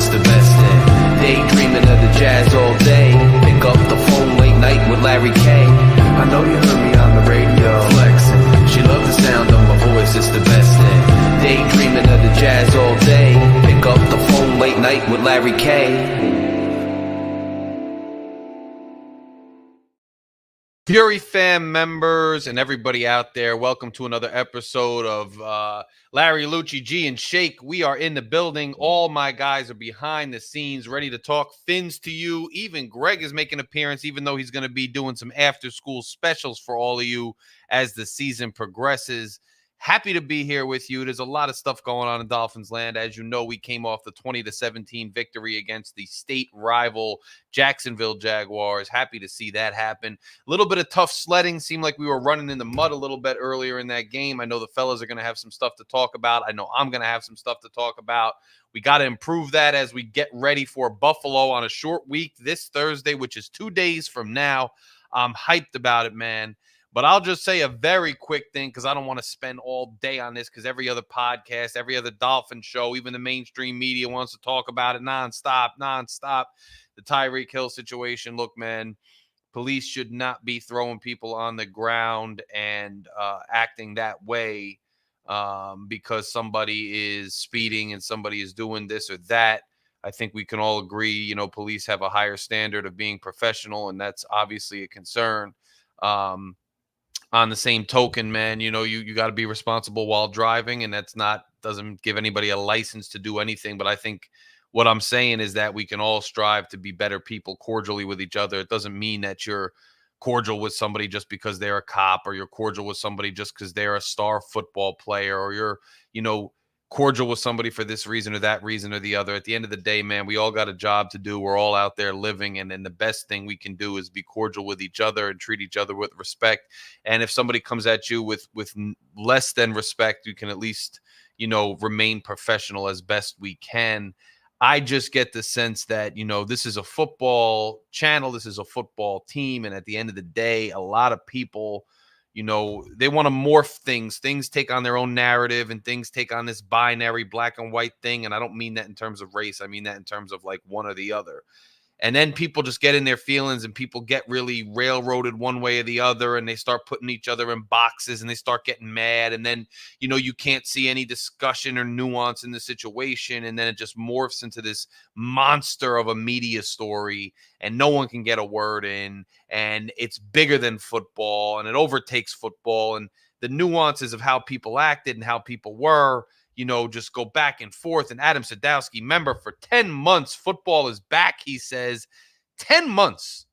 it's the best thing. Daydreaming of the Jazz all day. Pick up the phone late night with Larry K. I know you heard me on the radio flexing. She loves the sound of my voice, it's the best thing. Daydreaming of the Jazz all day. Pick up the phone late night with Larry K. Fury fam members and everybody out there, welcome to another episode of Larry, Lucci, G, and Shake. We are in the building. All my guys are behind the scenes, ready to talk fins to you. Even Greg is making an appearance, even though he's going to be doing some after-school specials for all of you as the season progresses. Happy to be here with you. There's a lot of stuff going on in Dolphins land. As you know, we came off the 20-17 victory against the state rival Jacksonville Jaguars. Happy to see that happen. A little bit of tough sledding. Seemed like we were running in the mud a little bit earlier in that game. I know the fellas are going to have some stuff to talk about. I know I'm going to have some stuff to talk about. We got to improve that as we get ready for Buffalo on a short week this Thursday, which is 2 days from now. I'm hyped about it, man. But I'll just say a very quick thing because I don't want to spend all day on this because every other podcast, every other Dolphin show, even the mainstream media wants to talk about it nonstop. The Tyreek Hill situation. Look, man, police should not be throwing people on the ground and acting that way because somebody is speeding and somebody is doing this or that. I think we can all agree, police have a higher standard of being professional, and that's obviously a concern. On the same token, man, you got to be responsible while driving, and doesn't give anybody a license to do anything. But I think what I'm saying is that we can all strive to be better people cordially with each other. It doesn't mean that you're cordial with somebody just because they're a cop, or you're cordial with somebody just because they're a star football player, or you're, cordial with somebody for this reason or that reason or the other. At the end of the day, man, we all got a job to do. We're all out there living, and then the best thing we can do is be cordial with each other and treat each other with respect. And if somebody comes at you with less than respect, you can at least, remain professional as best we can. I just get the sense that, this is a football channel, this is a football team, and at the end of the day, a lot of people, they want to morph things. Things take on their own narrative, and things take on this binary black and white thing. And I don't mean that in terms of race. I mean that in terms of like one or the other. And then people just get in their feelings, and people get really railroaded one way or the other, and they start putting each other in boxes, and they start getting mad. And then, you can't see any discussion or nuance in the situation. And then it just morphs into this monster of a media story, and no one can get a word in. And it's bigger than football, and it overtakes football. And the nuances of how people acted and how people were, just go back and forth. And Adam Sadowski, member for 10 months, football is back, he says. 10 months.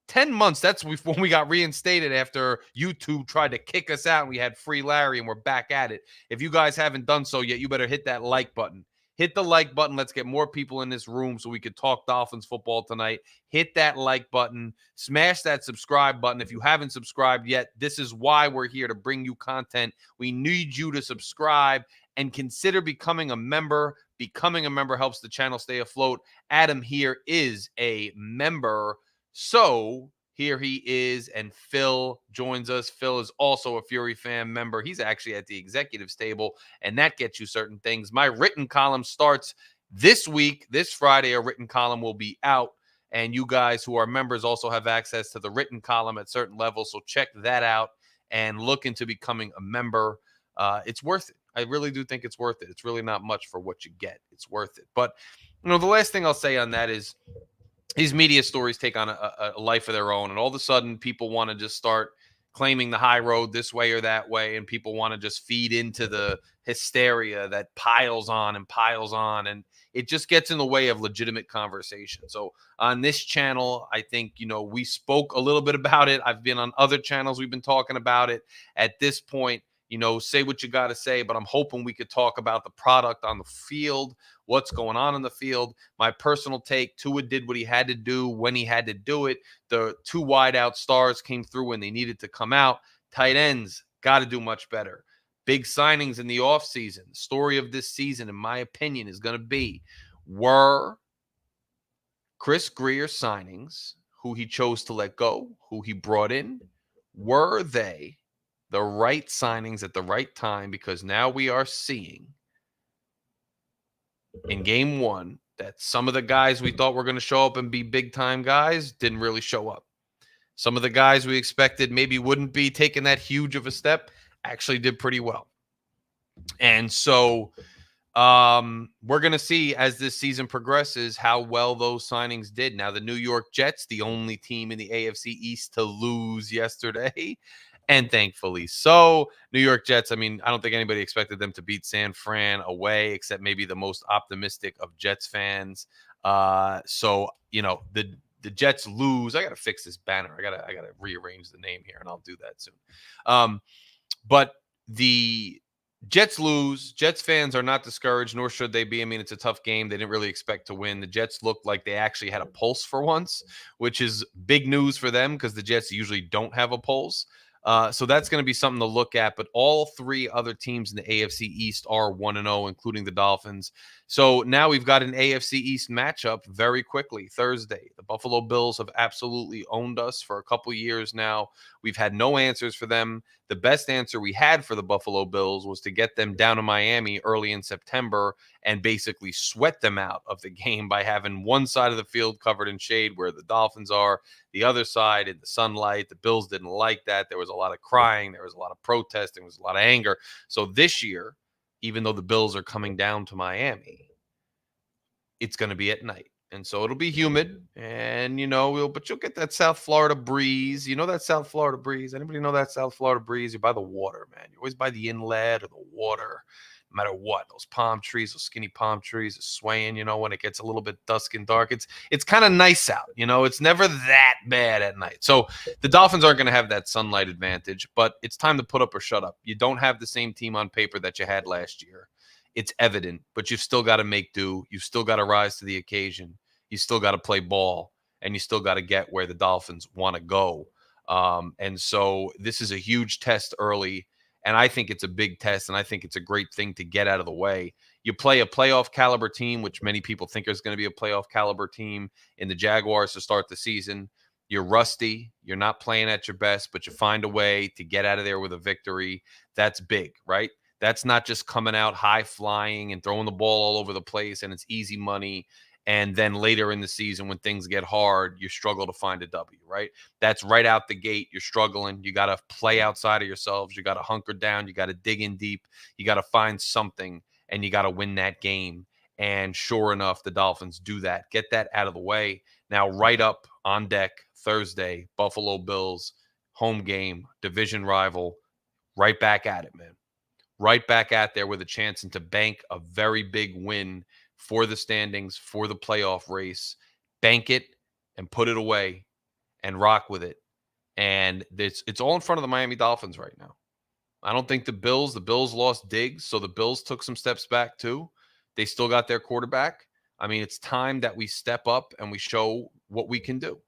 10 months. That's when we got reinstated after YouTube tried to kick us out, and we had free Larry, and we're back at it. If you guys haven't done so yet, you better hit that like button. Hit the like button. Let's get more people in this room so we could talk Dolphins football tonight. Hit that like button. Smash that subscribe button. If you haven't subscribed yet, this is why we're here, to bring you content. We need you to subscribe and consider becoming a member. Becoming a member helps the channel stay afloat. Adam here is a member. So here he is, and Phil joins us. Phil is also a Fury fan member. He's actually at the executives table, and that gets you certain things. My written column starts this week. This Friday, a written column will be out, and you guys who are members also have access to the written column at certain levels. So check that out and look into becoming a member. It's worth it. I really do think it's worth it. It's really not much for what you get. It's worth it. But, the last thing I'll say on that is these media stories take on a life of their own. And all of a sudden, people want to just start claiming the high road this way or that way. And people want to just feed into the hysteria that piles on. And it just gets in the way of legitimate conversation. So on this channel, I think, we spoke a little bit about it. I've been on other channels. We've been talking about it. At this point, say what you got to say, but I'm hoping we could talk about the product on the field, what's going on in the field. My personal take, Tua did what he had to do when he had to do it. The two wideout stars came through when they needed to come out. Tight ends got to do much better. Big signings in the offseason. The story of this season, in my opinion, is going to be, were Chris Greer signings, who he chose to let go, who he brought in, were they the right signings at the right time? Because now we are seeing in game one that some of the guys we thought were going to show up and be big time guys didn't really show up. Some of the guys we expected maybe wouldn't be taking that huge of a step actually did pretty well. And so we're going to see as this season progresses how well those signings did. Now, the New York Jets, the only team in the AFC East to lose yesterday, and thankfully so. New York Jets, I mean, I don't think anybody expected them to beat San Fran away, except maybe the most optimistic of Jets fans. So, you know, the Jets lose. I got to fix this banner. I got to rearrange the name here, and I'll do that soon. But the Jets lose. Jets fans are not discouraged, nor should they be. I mean, it's a tough game. They didn't really expect to win. The Jets looked like they actually had a pulse for once, which is big news for them because the Jets usually don't have a pulse. So that's going to be something to look at. But all three other teams in the AFC East are 1-0, including the Dolphins. So now we've got an AFC East matchup very quickly. Thursday, the Buffalo Bills have absolutely owned us for a couple years now. We've had no answers for them. The best answer we had for the Buffalo Bills was to get them down to Miami early in September and basically sweat them out of the game by having one side of the field covered in shade where the Dolphins are, the other side in the sunlight. The Bills didn't like that. There was a lot of crying. There was a lot of protesting. There was a lot of anger. So this year, even though the Bills are coming down to Miami, it's going to be at night. And so it'll be humid, and but you'll get that South Florida breeze. You know that South Florida breeze. Anybody know that South Florida breeze? You're by the water, man. You're always by the inlet or the water, no matter what. Those palm trees, those skinny palm trees are swaying. When it gets a little bit dusk and dark, it's kind of nice out. It's never that bad at night. So the Dolphins aren't going to have that sunlight advantage, but it's time to put up or shut up. You don't have the same team on paper that you had last year. It's evident, but you've still got to make do. You've still got to rise to the occasion. You still got to play ball, and you still got to get where the Dolphins want to go. And so this is a huge test early, and I think it's a big test, and I think it's a great thing to get out of the way. You play a playoff caliber team, which many people think is going to be a playoff caliber team in the Jaguars to start the season. You're rusty. You're not playing at your best, but you find a way to get out of there with a victory. That's big, right? That's not just coming out high flying and throwing the ball all over the place and it's easy money. And then later in the season, when things get hard, you struggle to find a W, right? That's right out the gate. You're struggling. You got to play outside of yourselves. You got to hunker down. You got to dig in deep. You got to find something, and you got to win that game. And sure enough, the Dolphins do that. Get that out of the way. Now, right up on deck, Thursday, Buffalo Bills, home game, division rival, right back at it, man. Right back at there with a chance to bank a very big win for the standings, for the playoff race. Bank it and put it away and rock with it. And it's all in front of the Miami Dolphins right now. I don't think the Bills lost Diggs, so the Bills took some steps back too. They still got their quarterback. I mean, it's time that we step up and we show what we can do.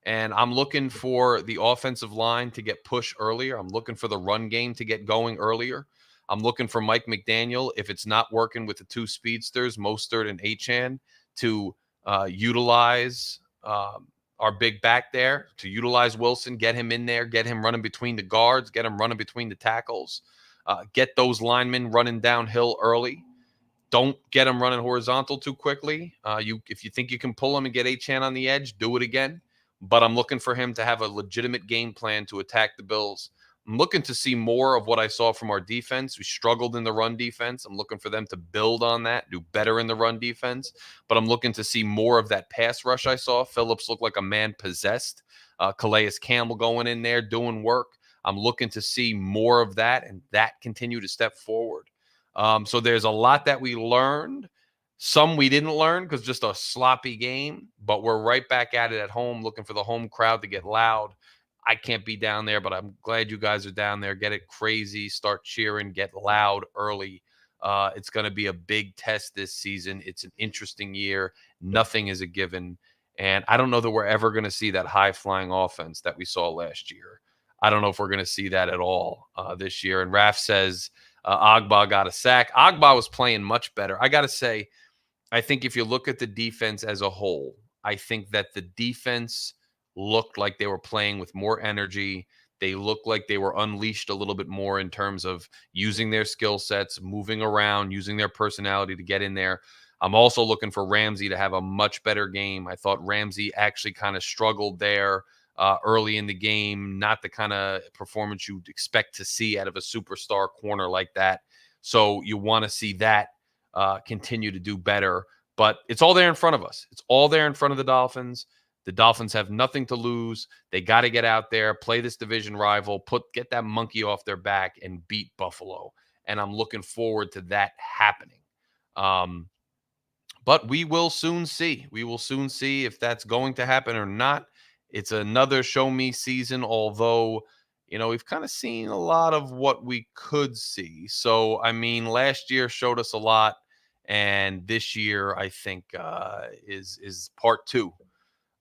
And I'm looking for the offensive line to get pushed earlier. I'm looking for the run game to get going earlier. I'm looking for Mike McDaniel, if it's not working with the two speedsters, Mostert and Achane, to utilize our big back there, to utilize Wilson, get him in there, get him running between the guards, get him running between the tackles, get those linemen running downhill early. Don't get them running horizontal too quickly. If you think you can pull him and get Achane on the edge, do it again. But I'm looking for him to have a legitimate game plan to attack the Bills. I'm looking to see more of what I saw from our defense. We struggled in the run defense. I'm looking for them to build on that, do better in the run defense. But I'm looking to see more of that pass rush I saw. Phillips looked like a man possessed. Calais Campbell going in there doing work. I'm looking to see more of that and that continue to step forward. So there's a lot that we learned. Some we didn't learn because just a sloppy game. But we're right back at it at home, looking for the home crowd to get loud. I can't be down there, but I'm glad you guys are down there. Get it crazy, start cheering, get loud early. It's going to be a big test this season. It's an interesting year. Nothing is a given. And I don't know that we're ever going to see that high-flying offense that we saw last year. I don't know if we're going to see that at all this year. And Raf says Agba got a sack. Agba was playing much better. I got to say, I think if you look at the defense as a whole, I think that the defense looked like they were playing with more energy. They looked like they were unleashed a little bit more in terms of using their skill sets, moving around, using their personality to get in there. I'm also looking for Ramsey to have a much better game. I thought Ramsey actually kind of struggled there early in the game, not the kind of performance you'd expect to see out of a superstar corner like that. So you want to see that continue to do better. But it's all there in front of us. It's all there in front of the Dolphins. The Dolphins have nothing to lose. They got to get out there, play this division rival, get that monkey off their back, and beat Buffalo. And I'm looking forward to that happening. But we will soon see. We will soon see if that's going to happen or not. It's another show me season, although, we've kind of seen a lot of what we could see. So, I mean, last year showed us a lot. And this year, I think, is part two.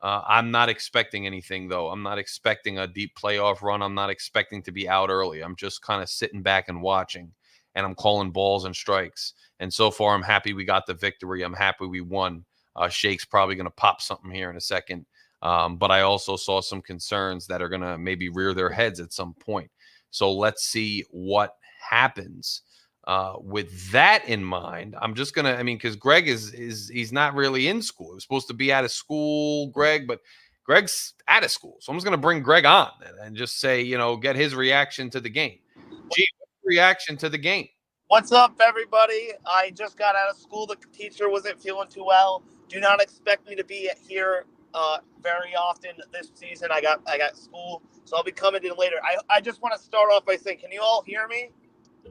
I'm not expecting anything, though. I'm not expecting a deep playoff run. I'm not expecting to be out early. I'm just kind of sitting back and watching, and I'm calling balls and strikes. And so far, I'm happy we got the victory. I'm happy we won. Shake's probably going to pop something here in a second. But I also saw some concerns that are going to maybe rear their heads at some point. So let's see what happens. With that in mind, I'm just gonna. Because Greg he's not really in school. He was supposed to be out of school, Greg, but Greg's out of school. So I'm just gonna bring Greg on and just say, get his reaction to the game. Gee, reaction to the game. What's up, everybody? I just got out of school. The teacher wasn't feeling too well. Do not expect me to be here very often this season. I got school, so I'll be coming in later. I just want to start off by saying, can you all hear me?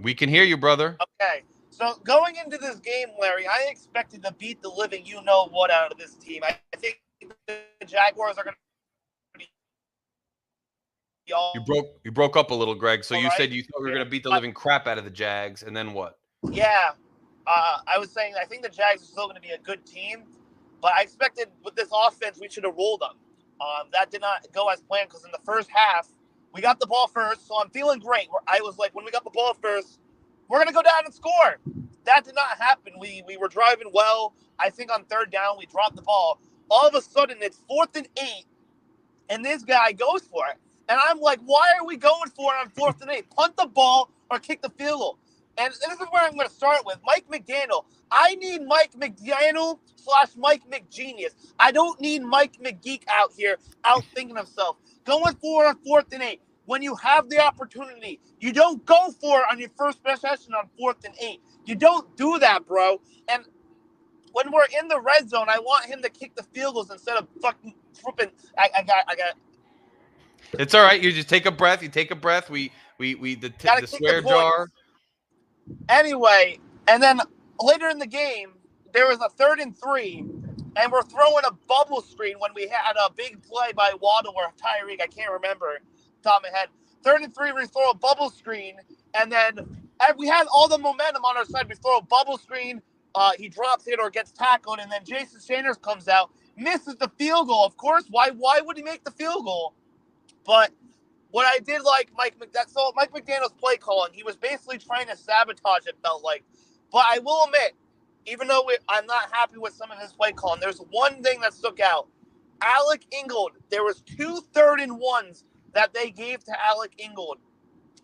We can hear you, brother. Okay. So going into this game, Larry, I expected to beat the living you-know-what out of this team. I think the Jaguars are going to be all... You broke up a little, Greg. So you right? said you thought we were going to beat the living crap out of the Jags, and then what? Yeah. I was saying I think the Jags are still going to be a good team, but I expected with this offense we should have rolled them. That did not go as planned because in the first half, we got the ball first, so I'm feeling great. I was like, when we got the ball first, we're going to go down and score. That did not happen. We were driving well. I think on third down, we dropped the ball. All of a sudden, it's 4th and 8, and this guy goes for it. And I'm like, why are we going for it on 4th and 8? Punt the ball or kick the field goal. And this is where I'm going to start with. Mike McDaniel. I need Mike McDaniel / Mike McGenius. I don't need Mike McGeek out here out thinking himself. Going for it on 4th and 8. When you have the opportunity, you don't go for it on your first possession on 4th and 8. You don't do that, bro. And when we're in the red zone, I want him to kick the field goals instead of fucking flipping. I got. It's all right. You just take a breath. You take a breath. The swear jar. Anyway, and then later in the game, there was a 3rd and 3. And we're throwing a bubble screen when we had a big play by Waddle or Tyreek. I can't remember. Top of my head. 3rd and 3, we throw a bubble screen. And then we had all the momentum on our side. We throw a bubble screen. He drops it or gets tackled. And then Jason Sanders comes out, misses the field goal. Of course, why would he make the field goal? But what I did like Mike McDaniel's play calling, he was basically trying to sabotage, it felt like. But I will admit, even though I'm not happy with some of his play calling, there's one thing that stuck out. Alec Ingold, there was 2 3rd and 1s that they gave to Alec Ingold,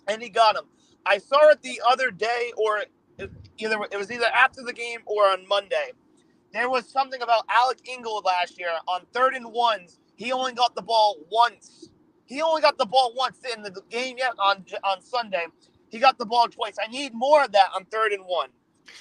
and he got them. I saw it the other day, or it was either after the game or on Monday. There was something about Alec Ingold last year on 3rd and 1s. He only got the ball once. He only got the ball once in the game yet on Sunday. He got the ball twice. I need more of that on 3rd and 1.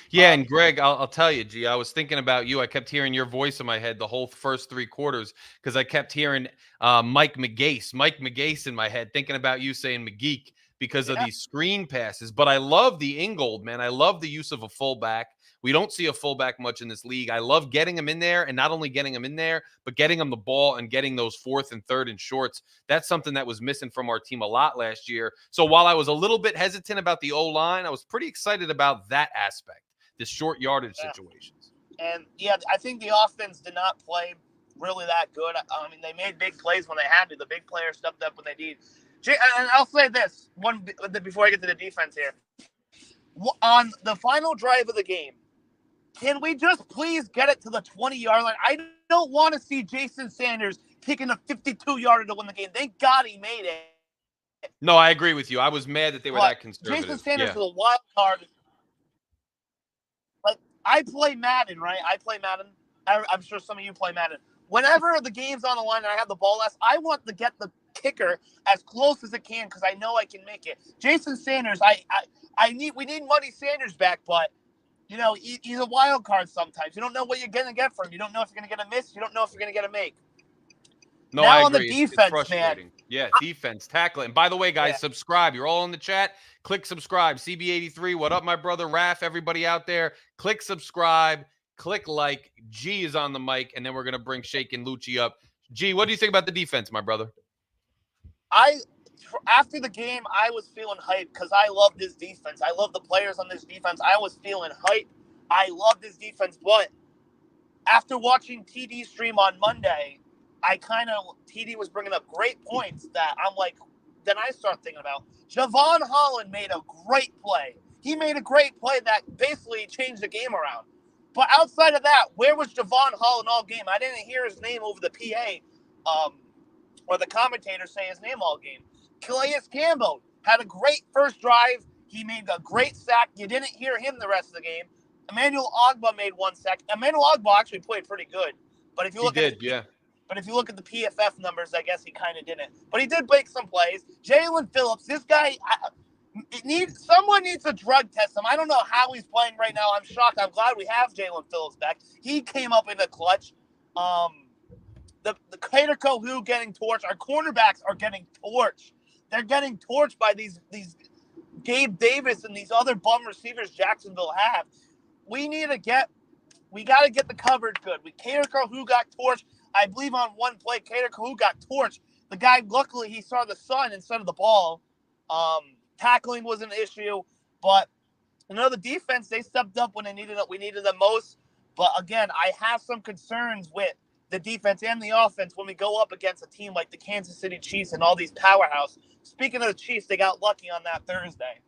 Yeah, and Greg, I'll tell you, G, I was thinking about you. I kept hearing your voice in my head the whole first 3 quarters because I kept hearing Mike McGase in my head, thinking about you saying McGeek because of these screen passes. But I love the Ingold, man. I love the use of a fullback. We don't see a fullback much in this league. I love getting him in there, and not only getting him in there, but getting him the ball and getting those 4th and 3rd and shorts. That's something that was missing from our team a lot last year. So while I was a little bit hesitant about the O-line, I was pretty excited about that aspect, the short yardage situations. And, I think the offense did not play really that good. I mean, they made big plays when they had to. The big players stepped up when they need. And I'll say this before I get to the defense here. On the final drive of the game, can we just please get it to the 20-yard line? I don't want to see Jason Sanders kicking a 52-yarder to win the game. Thank God he made it. No, I agree with you. I was mad that they were that conservative. Jason Sanders is a wild card. I play Madden, right? I play Madden. I'm sure some of you play Madden. Whenever the game's on the line and I have the ball last, I want to get the kicker as close as it can because I know I can make it. Jason Sanders, we need Money Sanders back, but he's a wild card sometimes. You don't know what you're gonna get from him. You don't know if you're gonna get a miss. You don't know if you're gonna get a make. No, now I on agree. the defense, it's frustrating. man. Yeah, defense, tackle it. And by the way, guys, subscribe. You're all in the chat. Click subscribe. CB83, what up, my brother? Raph, everybody out there. Click subscribe. Click like. G is on the mic, and then we're going to bring Shake and Lucci up. G, what do you think about the defense, my brother? After the game, I was feeling hyped because I love this defense. I love the players on this defense. I was feeling hyped. I love this defense, but after watching TD stream on Monday, TD was bringing up great points that I'm like, then I start thinking about. Javon Holland made a great play. He made a great play that basically changed the game around. But outside of that, where was Javon Holland all game? I didn't hear his name over the PA or the commentator say his name all game. Calais Campbell had a great first drive. He made a great sack. You didn't hear him the rest of the game. Emmanuel Ogbah made 1 sack. Emmanuel Ogbah actually played pretty good. But if you look But if you look at the PFF numbers, I guess he kind of didn't. But he did make some plays. Jalen Phillips, this guy, someone needs to drug test him. I don't know how he's playing right now. I'm shocked. I'm glad we have Jalen Phillips back. He came up in the clutch. The Kader Kohou getting torched. Our cornerbacks are getting torched. They're getting torched by these Gabe Davis and these other bum receivers Jacksonville have. We got to get the coverage good. Kader Kohou got torched. I believe on one play, Kader Kohou got torched. The guy, luckily, he saw the sun instead of the ball. Tackling was an issue. But, the defense, they stepped up when we needed them most. But, again, I have some concerns with the defense and the offense when we go up against a team like the Kansas City Chiefs and all these powerhouse. Speaking of the Chiefs, they got lucky on that Thursday.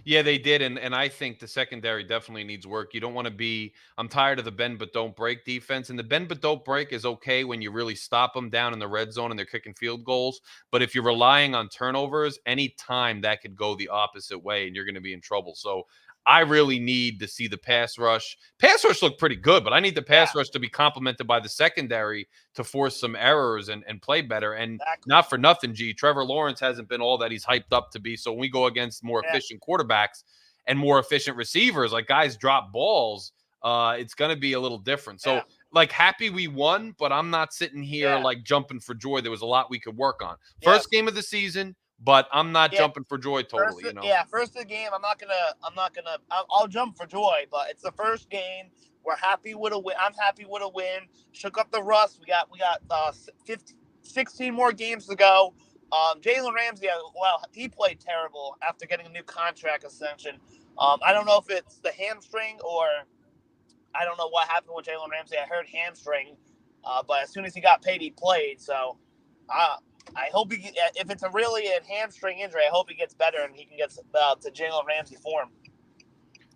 Yeah, they did, and I think the secondary definitely needs work. You don't want to be – I'm tired of the bend but don't break defense, and the bend but don't break is okay when you really stop them down in the red zone and they're kicking field goals. But if you're relying on turnovers, any time that could go the opposite way and you're going to be in trouble. So I really need to see the pass rush. Pass rush looked pretty good, but I need the pass rush to be complemented by the secondary to force some errors and play better. And not for nothing, G, Trevor Lawrence hasn't been all that he's hyped up to be. So when we go against more efficient quarterbacks and more efficient receivers, like guys drop balls, it's going to be a little different. So happy we won, but I'm not sitting here like jumping for joy. There was a lot we could work on. First game of the season. But I'm not jumping for joy totally, First of the game, I'll jump for joy, but it's the first game. We're happy with a win. I'm happy with a win. Shook up the rust. We got 16 more games to go. Jalen Ramsey, he played terrible after getting a new contract extension. I don't know if it's the hamstring or I don't know what happened with Jalen Ramsey. I heard hamstring, but as soon as he got paid, he played. So, I hope if it's really a hamstring injury, I hope he gets better and he can get to Jalen Ramsey form.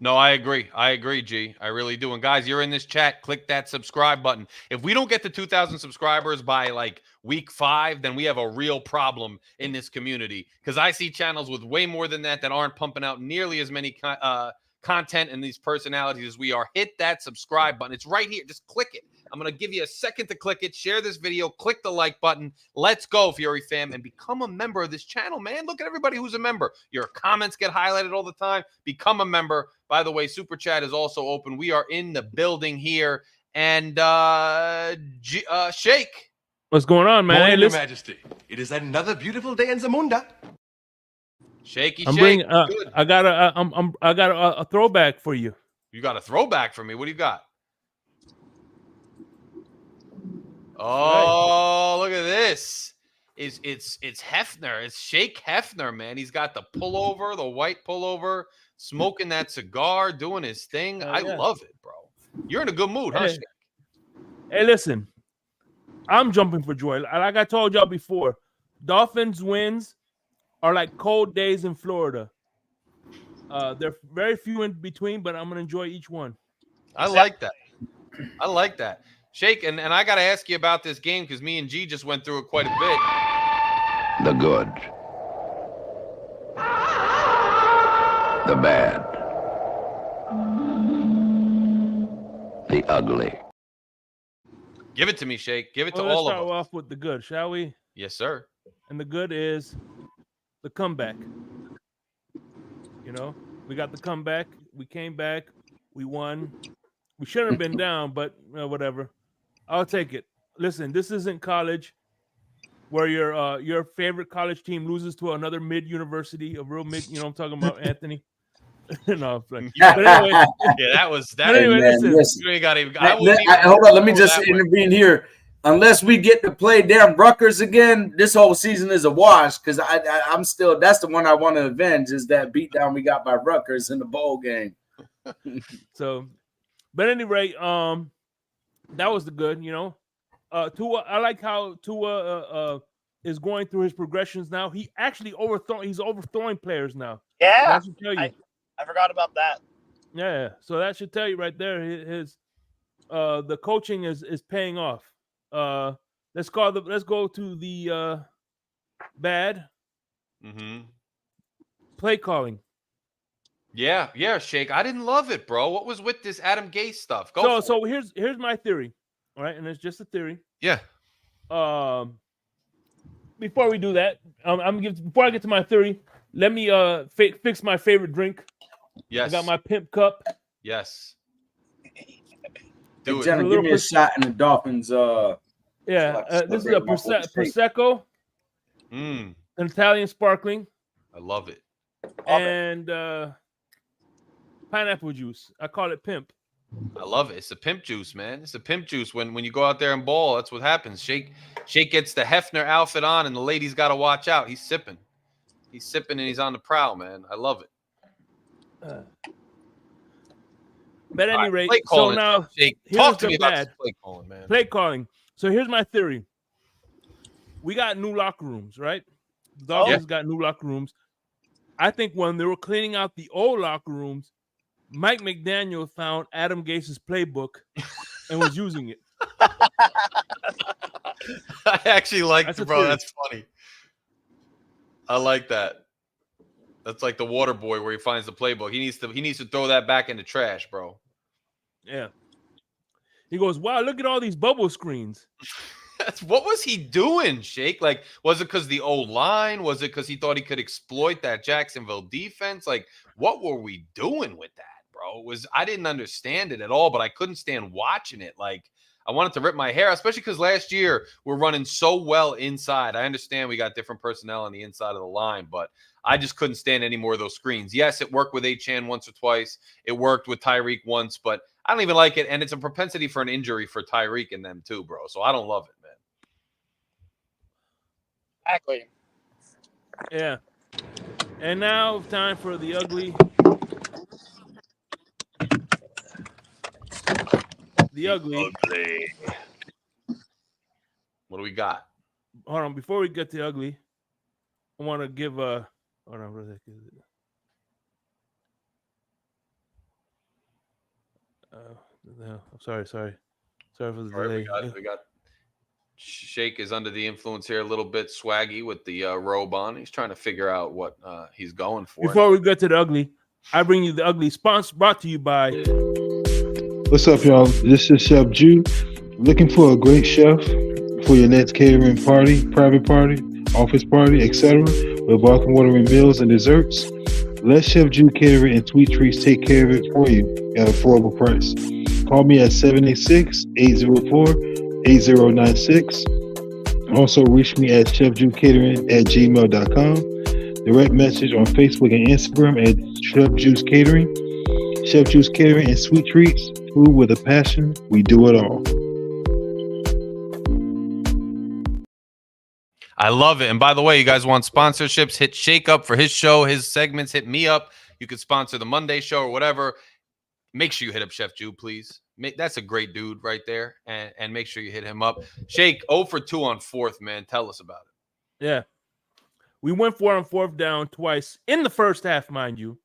No, I agree, G. I really do. And guys, you're in this chat. Click that subscribe button. If we don't get to 2,000 subscribers by like week 5, then we have a real problem in this community. Because I see channels with way more than that aren't pumping out nearly as many content and these personalities as we are. Hit that subscribe button. It's right here. Just click it. I'm going to give you a second to click it. Share this video. Click the like button. Let's go, Fury fam, and become a member of this channel, man. Look at everybody who's a member. Your comments get highlighted all the time. Become a member. By the way, Super Chat is also open. We are in the building here. And Shake. What's going on, man? Morning, Your Majesty. It is another beautiful day in Zamunda. Shaky I'm Shake. bringing, I got a throwback for you. You got a throwback for me. What do you got? Oh, look at this. It's Hefner. It's Shake Hefner, man. He's got the pullover, the white pullover, smoking that cigar, doing his thing. I love it, bro. You're in a good mood, huh, Shake? Hey, listen. I'm jumping for joy. Like I told y'all before, Dolphins wins are like cold days in Florida. They're very few in between, but I'm going to enjoy each one. I like that. I like that. Shake, and I got to ask you about this game because me and G just went through it quite a bit. The good. The bad. the ugly. Give it to me, Shake. Give it to Well, let's all start of us. off with the good, shall we? Yes, sir. And the good is the comeback. We got the comeback. We came back. We won. We shouldn't have been down, but whatever. I'll take it. Listen, this isn't college where your favorite college team loses to another mid university, a real mid. You know what I'm talking about, Anthony? No, but anyway. Yeah, that was that. But anyway, man, listen. listen. You ain't got even. Hold on, let me go just that way. intervene here. Unless we get to play damn Rutgers again, this whole season is a wash. Because I'm still, that's the one I want to avenge, is that beatdown we got by Rutgers in the bowl game. So, but anyway, that was the good. Tua. I like how Tua is going through his progressions now. He actually he's overthrowing players now. Yeah, That should tell you. I forgot about that. Yeah, so that should tell you right there. His the coaching is paying off. Let's go to the bad play calling. Yeah, Shake. I didn't love it, bro. What was with this Adam Gase stuff? So here's my theory, all right, and it's just a theory. Yeah. Before we do that, before I get to my theory, let me fix my favorite drink. Yes. I got my pimp cup. Yes. Hey, Jenna, give me a shot in the Dolphins. This is a Prosecco. An Italian sparkling. I love it. And pineapple juice. I call it pimp. I love it. It's a pimp juice, man. It's a pimp juice. When you go out there and ball, that's what happens. Shake gets the Hefner outfit on, and the ladies got to watch out. He's sipping. He's sipping, and he's on the prowl, man. I love it. But at any rate, so now Shake, talk to me about this play calling, man. Play calling. So here's my theory. We got new locker rooms, right? The Dolphins got new locker rooms. I think when they were cleaning out the old locker rooms, Mike McDaniel found Adam Gase's playbook and was using it. I actually like it, bro. That's funny. I like that. That's like the water boy where he finds the playbook. He needs to throw that back in the trash, bro. Yeah. He goes, wow, look at all these bubble screens. What was he doing, Shake? Like, was it because the old line? Was it because he thought he could exploit that Jacksonville defense? Like, what were we doing with that, bro? I didn't understand it at all, but I couldn't stand watching it. Like, I wanted to rip my hair, especially because last year we're running so well inside. I understand we got different personnel on the inside of the line, but I just couldn't stand any more of those screens. Yes, it worked with Achane once or twice. It worked with Tyreek once, but I don't even like it. And it's a propensity for an injury for Tyreek and them too, bro. So I don't love it, man. Exactly. Yeah. And now time for the ugly. The ugly. What do we got? Hold on. Before we get to the ugly, I want to give a. Hold on, brother. No, I'm sorry for the delay. We got Shake is under the influence here a little bit, swaggy with the robe on. He's trying to figure out what he's going for. Before we get to the ugly, I bring you the ugly. Brought to you by. What's up, y'all? This is Chef Jew. Looking for a great chef for your next catering party, private party, office party, etc. with welcome watering meals and desserts? Let Chef Jew Catering and Sweet Treats take care of it for you at an affordable price. Call me at 786-804-8096. Also, reach me at chefjewcatering@gmail.com. Direct message on Facebook and Instagram at Chef Juice Catering. Chef Juice Catering and Sweet Treats. Food with a passion. We do it all. I love it. And by the way, you guys want sponsorships, hit Shake Up for his show, his segments, hit me up. You could sponsor the Monday show or whatever. Make sure you hit up Chef Jew, please. That's a great dude right there. And make sure you hit him up. Shake, 0 for 2 on 4th, man. Tell us about it. Yeah. We went 4 on 4th down twice in the first half, mind you,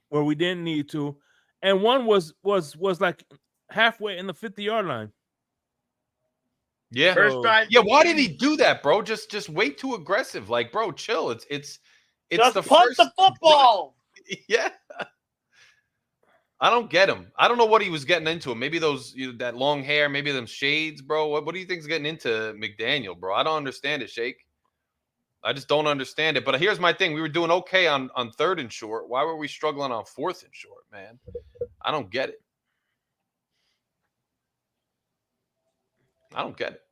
where we didn't need to. And one was like halfway in the 50-yard line. Yeah. First drive. Yeah, why did he do that, bro? Just way too aggressive. Like, bro, chill. It's Just the punt first the football. Yeah. I don't get him. I don't know what he was getting into. Maybe those that long hair, maybe them shades, bro. What do you think's getting into McDaniel, bro? I don't understand it, Shake. I just don't understand it. But here's my thing: we were doing okay on 3rd and short. Why were we struggling on 4th and short, man? I don't get it. I don't get it.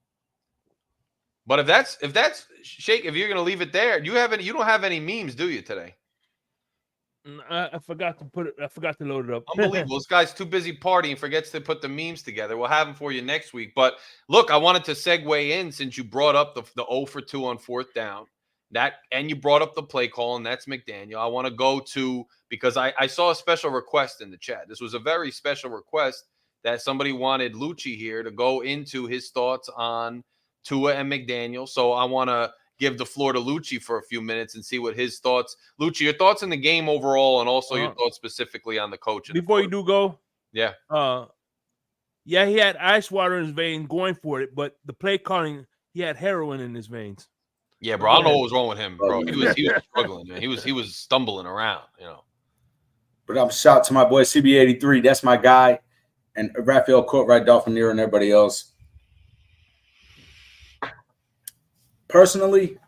But if that's Shake, if you're gonna leave it there, you don't have any memes, do you, today? I forgot to put it. I forgot to load it up. Unbelievable. This guy's too busy partying, forgets to put the memes together. We'll have them for you next week. But look, I wanted to segue in since you brought up the 0 for 2 on 4th down. And you brought up the play call, and that's McDaniel. I want to go to, because I saw a special request in the chat. This was a very special request that somebody wanted Lucci here to go into his thoughts on Tua and McDaniel. So I want to give the floor to Lucci for a few minutes and see what his thoughts. Lucci, your thoughts in the game overall, and also your thoughts specifically on the coach. Before you do go, yeah, he had ice water in his veins going for it, but the play calling, he had heroin in his veins. Yeah, bro. I don't know what was wrong with him, bro. He was struggling, man. He was stumbling around, But I'm shout to my boy CB83. That's my guy, and Raphael Courtright, Dolphinier, and everybody else. Personally,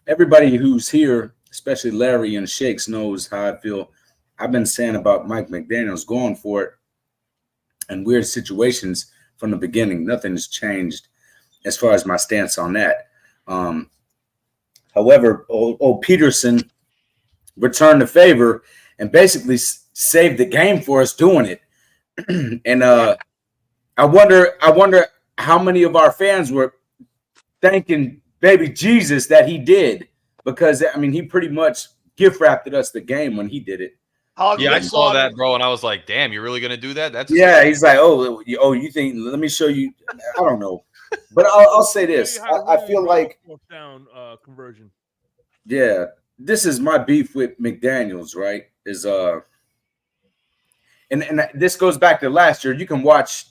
everybody who's here, especially Larry and Shakes, knows how I feel. I've been saying about Mike McDaniels going for it in weird situations from the beginning. Nothing's changed as far as my stance on that. However, old Peterson returned the favor and basically saved the game for us doing it. And I wonder how many of our fans were thanking baby Jesus that he did, because I mean he pretty much gift wrapped us the game when he did it. Yeah, I saw that, bro, and I was like, "Damn, you're really gonna do that?" That's He's like, "Oh, you think? Let me show you." I don't know, but I'll say this: I feel like down conversion. Yeah, this is my beef with McDaniels, right? And this goes back to last year. You can watch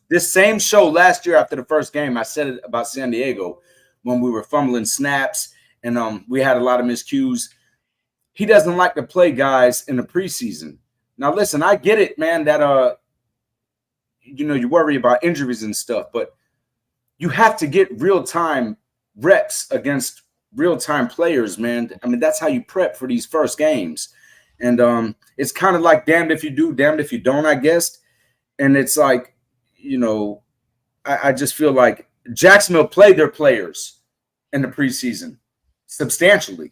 this same show last year after the first game. I said it about San Diego when we were fumbling snaps and we had a lot of miscues. He doesn't like to play guys in the preseason. Now, listen, I get it, man, that you worry about injuries and stuff, but you have to get real-time reps against real-time players, man. I mean, that's how you prep for these first games. And it's kind of like damned if you do, damned if you don't, I guess. And it's like, I just feel like Jacksonville played their players in the preseason substantially.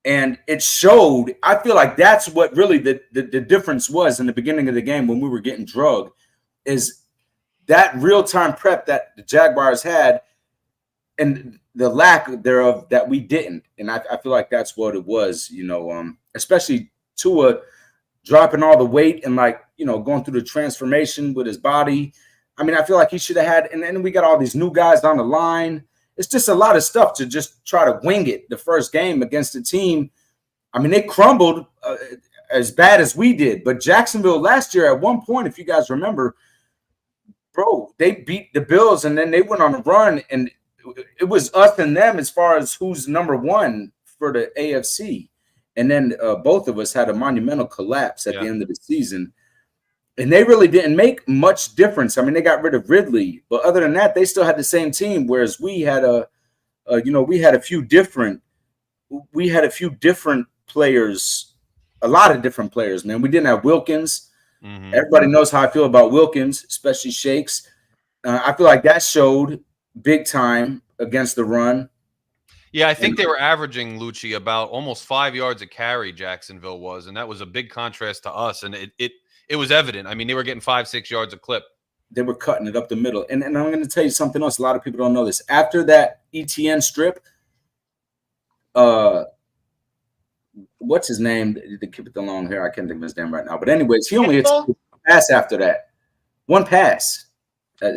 And it showed. I feel like that's what really the difference was in the beginning of the game when we were getting drugged, is that real-time prep that the Jaguars had and the lack thereof that we didn't. And I feel like that's what it was, especially Tua dropping all the weight and going through the transformation with his body. I mean, I feel like he should have had, and then we got all these new guys on the line. It's just a lot of stuff to just try to wing it the first game against a team. I mean, they crumbled as bad as we did. But Jacksonville last year at one point, if you guys remember, bro, they beat the Bills and then they went on a run, and it was us and them as far as who's number one for the AFC. And then both of us had a monumental collapse at the end of the season. And they really didn't make much difference. I mean, they got rid of Ridley, but other than that, they still had the same team. Whereas we had we had a few different players, a lot of different players, man. We didn't have Wilkins. Mm-hmm. Everybody knows how I feel about Wilkins, especially Shakes. I feel like that showed big time against the run. Yeah, I think they were averaging, Lucci, about almost 5 yards a carry, Jacksonville was, and that was a big contrast to us, and it was evident. I mean, they were getting 5-6 yards a clip. They were cutting it up the middle. And I'm going to tell you something else. A lot of people don't know this. After that ETN strip, what's his name? The kid with the long hair. I can't think of his name right now. But anyways, he only hits one pass after that. One pass.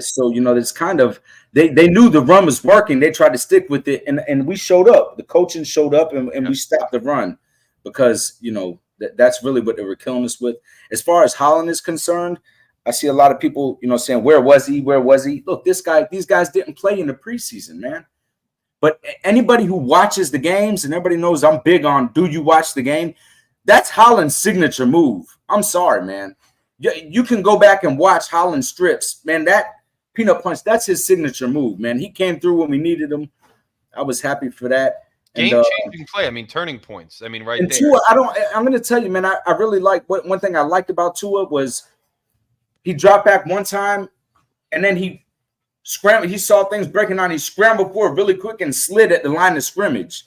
So, it's kind of they knew the run was working. They tried to stick with it, and we showed up. The coaching showed up, and we stopped the run because, that's really what they were killing us with. As far as Holland is concerned, I see a lot of people, saying, where was he? Where was he? Look, these guys didn't play in the preseason, man. But anybody who watches the games, and everybody knows I'm big on, do you watch the game? That's Holland's signature move. I'm sorry, man. You can go back and watch Holland strips, man. That peanut punch, that's his signature move, man. He came through when we needed him. I was happy for that. Game-changing play. I mean, turning points. I mean, right and there. Tua, I'm going to tell you, man, I really like one thing I liked about Tua was he dropped back one time and then he scrambled. He saw things breaking down. He scrambled forward really quick and slid at the line of scrimmage.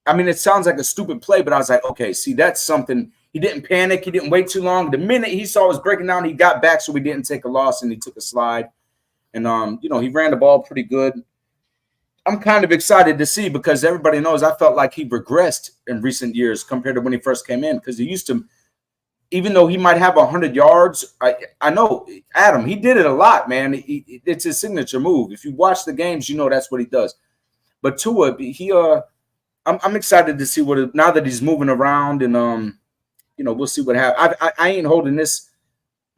I mean, it sounds like a stupid play, but I was like, okay, see, that's something. He didn't panic. He didn't wait too long. The minute he saw it was breaking down, he got back, so we didn't take a loss, and he took a slide. And, he ran the ball pretty good. I'm kind of excited to see because everybody knows I felt like he regressed in recent years compared to when he first came in because he used to, even though he might have 100 yards, I know, Adam, he did it a lot, man. It's his signature move. If you watch the games, you know that's what he does. But Tua, I'm excited to see now that he's moving around and we'll see what happens. I ain't holding this.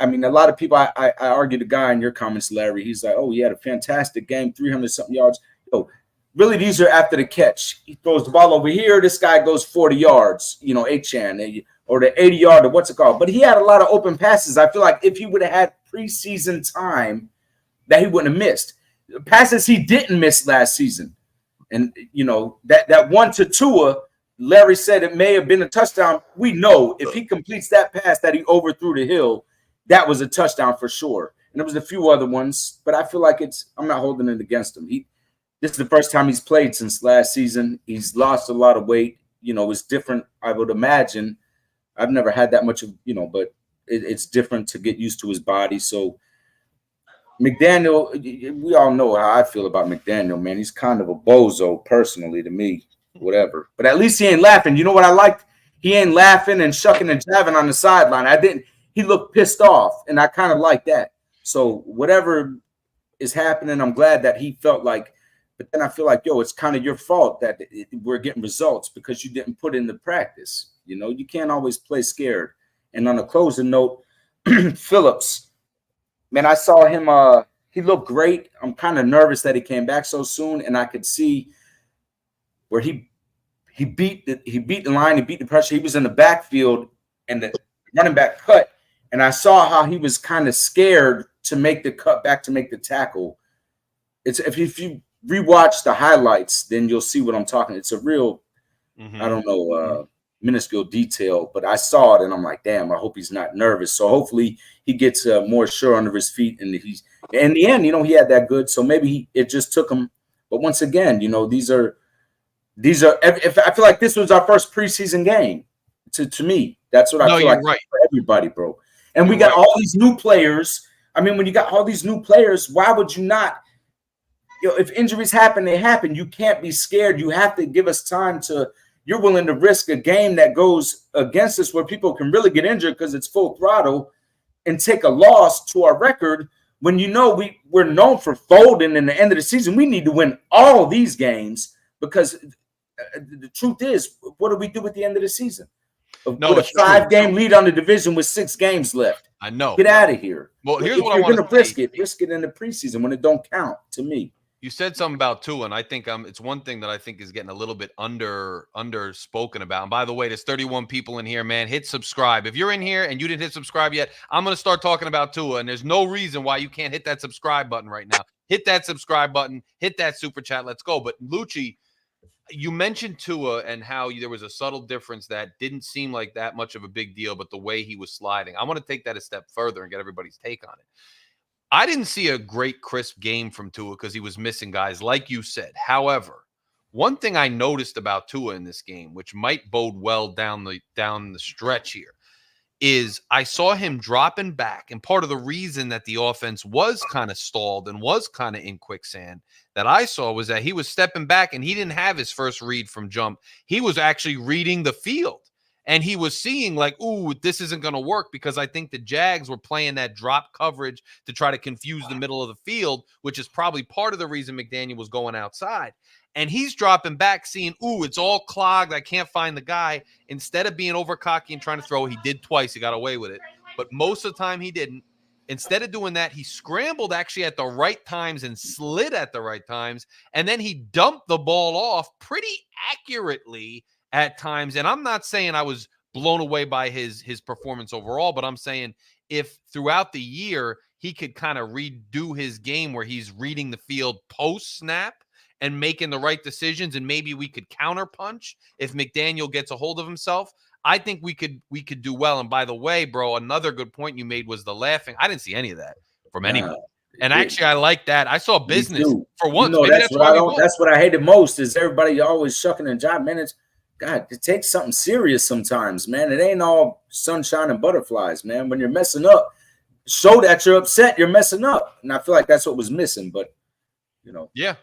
I mean, a lot of people. I argued the guy in your comments, Larry. He's like, "Oh, he had a fantastic game, 300-something yards." Really, these are after the catch. He throws the ball over here. This guy goes 40 yards. A-chan or the 80-yard or what's it called? But he had a lot of open passes. I feel like if he would have had preseason time, that he wouldn't have missed passes he didn't miss last season. And, that one to Tua, Larry said it may have been a touchdown. We know if he completes that pass that he overthrew the hill, that was a touchdown for sure. And there was a few other ones, but I feel like I'm not holding it against him. This is the first time he's played since last season. He's lost a lot of weight. It's different, I would imagine. I've never had that much of, but it's different to get used to his body. So McDaniel, we all know how I feel about McDaniel, man. He's kind of a bozo personally to me, whatever. But at least he ain't laughing. You know what I liked? He ain't laughing and shucking and jiving on the sideline. He looked pissed off, and I kind of like that. So whatever is happening, I'm glad that he felt like, but then I feel like, it's kind of your fault that we're getting results because you didn't put in the practice. You can't always play scared. And on a closing note, Phillips, man, I saw him. He looked great. I'm kind of nervous that he came back so soon, and I could see where he beat the line, he beat the pressure. He was in the backfield, and the running back cut, and I saw how he was kind of scared to make the cut back to make the tackle. If you rewatch the highlights, then you'll see what I'm talking. It's a real, I don't know, minuscule detail, but I saw it and I'm like, damn, I hope he's not nervous. So hopefully he gets more sure under his feet, and he's in the end, he had that good. So maybe it just took him. But once again, these are. If I feel like this was our first preseason game, to me, that's what I feel like for everybody, bro. And we got all these new players. I mean, when you got all these new players, why would you not? If injuries happen, they happen. You can't be scared. You have to give us time to. You're willing to risk a game that goes against us where people can really get injured because it's full throttle and take a loss to our record when we're known for folding in the end of the season. We need to win all these games because the truth is, what do we do at the end of the season? With a 5-game lead on the division with 6 games left. I know. Get out of here. Well, here's if what I you're want going to risk it in the preseason when it don't count to me. You said something about Tua, and I think it's one thing that I think is getting a little bit under spoken about. And by the way, there's 31 people in here, man. Hit subscribe. If you're in here and you didn't hit subscribe yet, I'm going to start talking about Tua, and there's no reason why you can't hit that subscribe button right now. Hit that subscribe button. Hit that super chat. Let's go. But Lucci, you mentioned Tua and how there was a subtle difference that didn't seem like that much of a big deal, but the way he was sliding. I want to take that a step further and get everybody's take on it. I didn't see a great crisp game from Tua because he was missing guys, like you said. However, one thing I noticed about Tua in this game, which might bode well down the stretch here, is I saw him dropping back. And part of the reason that the offense was kind of stalled and was kind of in quicksand that I saw was that he was stepping back and he didn't have his first read from jump. He was actually reading the field. And he was seeing like, ooh, this isn't going to work because I think the Jags were playing that drop coverage to try to confuse the middle of the field, which is probably part of the reason McDaniel was going outside. And he's dropping back, seeing, ooh, it's all clogged. I can't find the guy. Instead of being over cocky and trying to throw, he did twice. He got away with it. But most of the time he didn't. Instead of doing that, he scrambled actually at the right times and slid at the right times. And then he dumped the ball off pretty accurately at times. And I'm not saying I was blown away by his performance overall, but I'm saying if throughout the year he could kind of redo his game where he's reading the field post snap and making the right decisions, and maybe we could counterpunch if McDaniel gets a hold of himself. I think we could do well. And by the way, bro, another good point you made was the laughing. I didn't see any of that from anybody. And actually, I like that. I saw business for once. Maybe that's what I hated most is everybody always shucking and jiving. Man, it takes something serious sometimes, man. It ain't all sunshine and butterflies, man. When you're messing up, show that you're upset you're messing up. And I feel like that's what was missing. But, Yeah.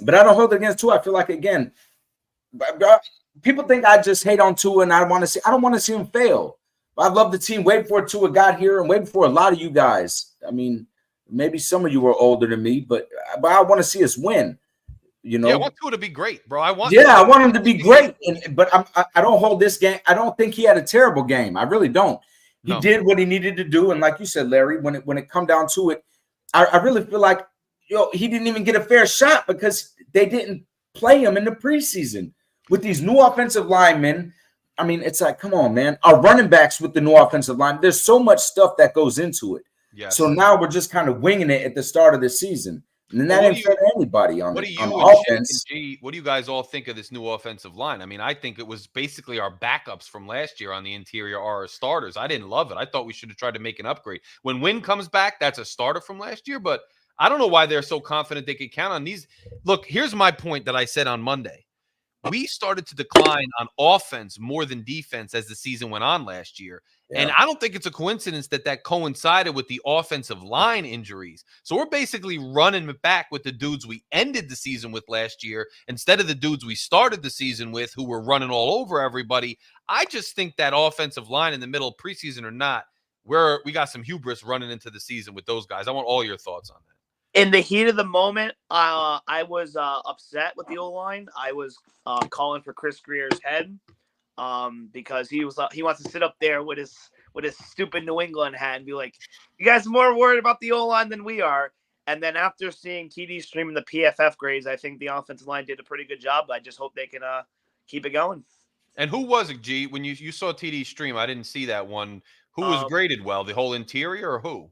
But I don't hold it against Tua. I feel like, again, people think I just hate on Tua and I don't want to see him fail. I love the team way before Tua got here and way before a lot of you guys. I mean, maybe some of you were older than me, but I want to see us win. Yeah, I want Tua to be great, bro. I want him to be great. But I don't hold this game. I don't think he had a terrible game. I really don't. He did what he needed to do. And like you said, Larry, when it come down to it, I really feel like he didn't even get a fair shot because they didn't play him in the preseason with these new offensive linemen. I mean, it's like, come on, man. Our running backs with the new offensive line, there's so much stuff that goes into it. Yes. So now we're just kind of winging it at the start of the season. And that ain't fair to anybody on offense. What do you guys all think of this new offensive line? I mean, I think it was basically our backups from last year on the interior are our starters. I didn't love it. I thought we should have tried to make an upgrade. When Wynn comes back, that's a starter from last year, but I don't know why they're so confident they could count on these. Look, here's my point that I said on Monday. We started to decline on offense more than defense as the season went on last year. Yeah. And I don't think it's a coincidence that coincided with the offensive line injuries. So we're basically running back with the dudes we ended the season with last year instead of the dudes we started the season with who were running all over everybody. I just think that offensive line in the middle of preseason or not, we got some hubris running into the season with those guys. I want all your thoughts on that. In the heat of the moment, I was upset with the O-line. I was calling for Chris Greer's head because he wants to sit up there with his stupid New England hat and be like, "You guys are more worried about the O-line than we are." And then after seeing TD streaming the PFF grades, I think the offensive line did a pretty good job. I just hope they can keep it going. And who was it, G? When you saw TD stream, I didn't see that one. Who was graded well? The whole interior or who?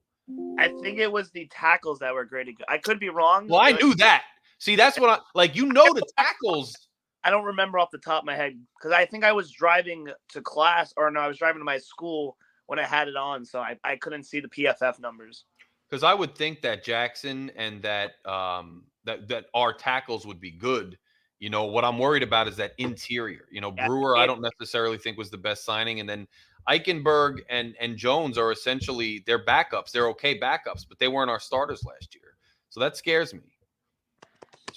I think it was the tackles that were graded. I could be wrong. Well, I knew that. See, that's what the tackles. I don't remember off the top of my head because I think I was driving to class I was driving to my school when I had it on. So I couldn't see the PFF numbers. Because I would think that Jackson and that our tackles would be good. What I'm worried about is that interior. Brewer, I don't necessarily think was the best signing. And then Eichenberg and Jones are essentially their backups. They're okay backups, but they weren't our starters last year. So that scares me.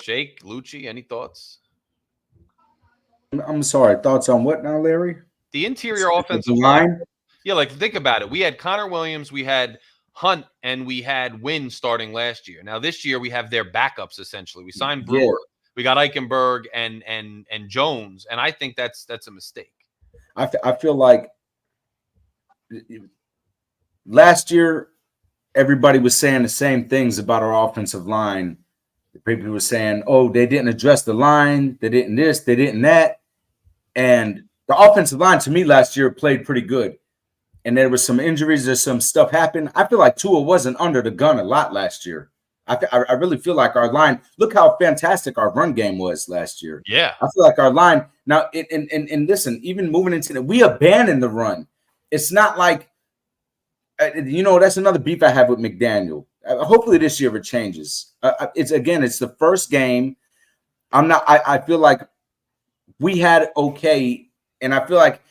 Shake, Lucci, any thoughts? I'm sorry. Thoughts on what now, Larry? The interior offensive line. Yeah, think about it. We had Connor Williams, we had Hunt, and we had Wynn starting last year. Now this year we have their backups essentially. We signed Brewer. Yeah. We got Eichenberg and Jones, and I think that's a mistake. I feel like last year everybody was saying the same things about our offensive line. People were saying, "Oh, they didn't address the line. They didn't this. They didn't that." And the offensive line to me last year played pretty good. And there were some injuries. There's some stuff happened. I feel like Tua wasn't under the gun a lot last year. I really feel like our line, look how fantastic our run game was last year. Yeah. I feel like our line now, and listen, even moving into we abandoned the run. It's not like, that's another beef I have with McDaniel. Hopefully this year it changes. It's the first game. I feel like we had okay. And I feel like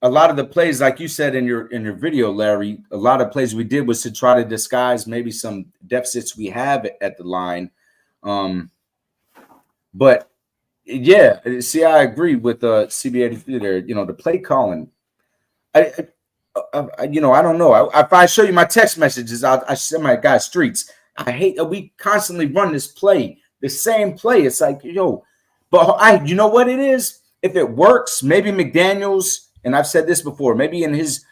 a lot of the plays, like you said in your video, Larry, a lot of plays we did was to try to disguise maybe some deficits we have at the line. But yeah, see, I agree with CB83 there. The play calling. I don't know. If I show you my text messages, I send my guys streets. I hate that we constantly run this play, the same play. It's like, but you know what it is? If it works, maybe McDaniels. And I've said this before, maybe in his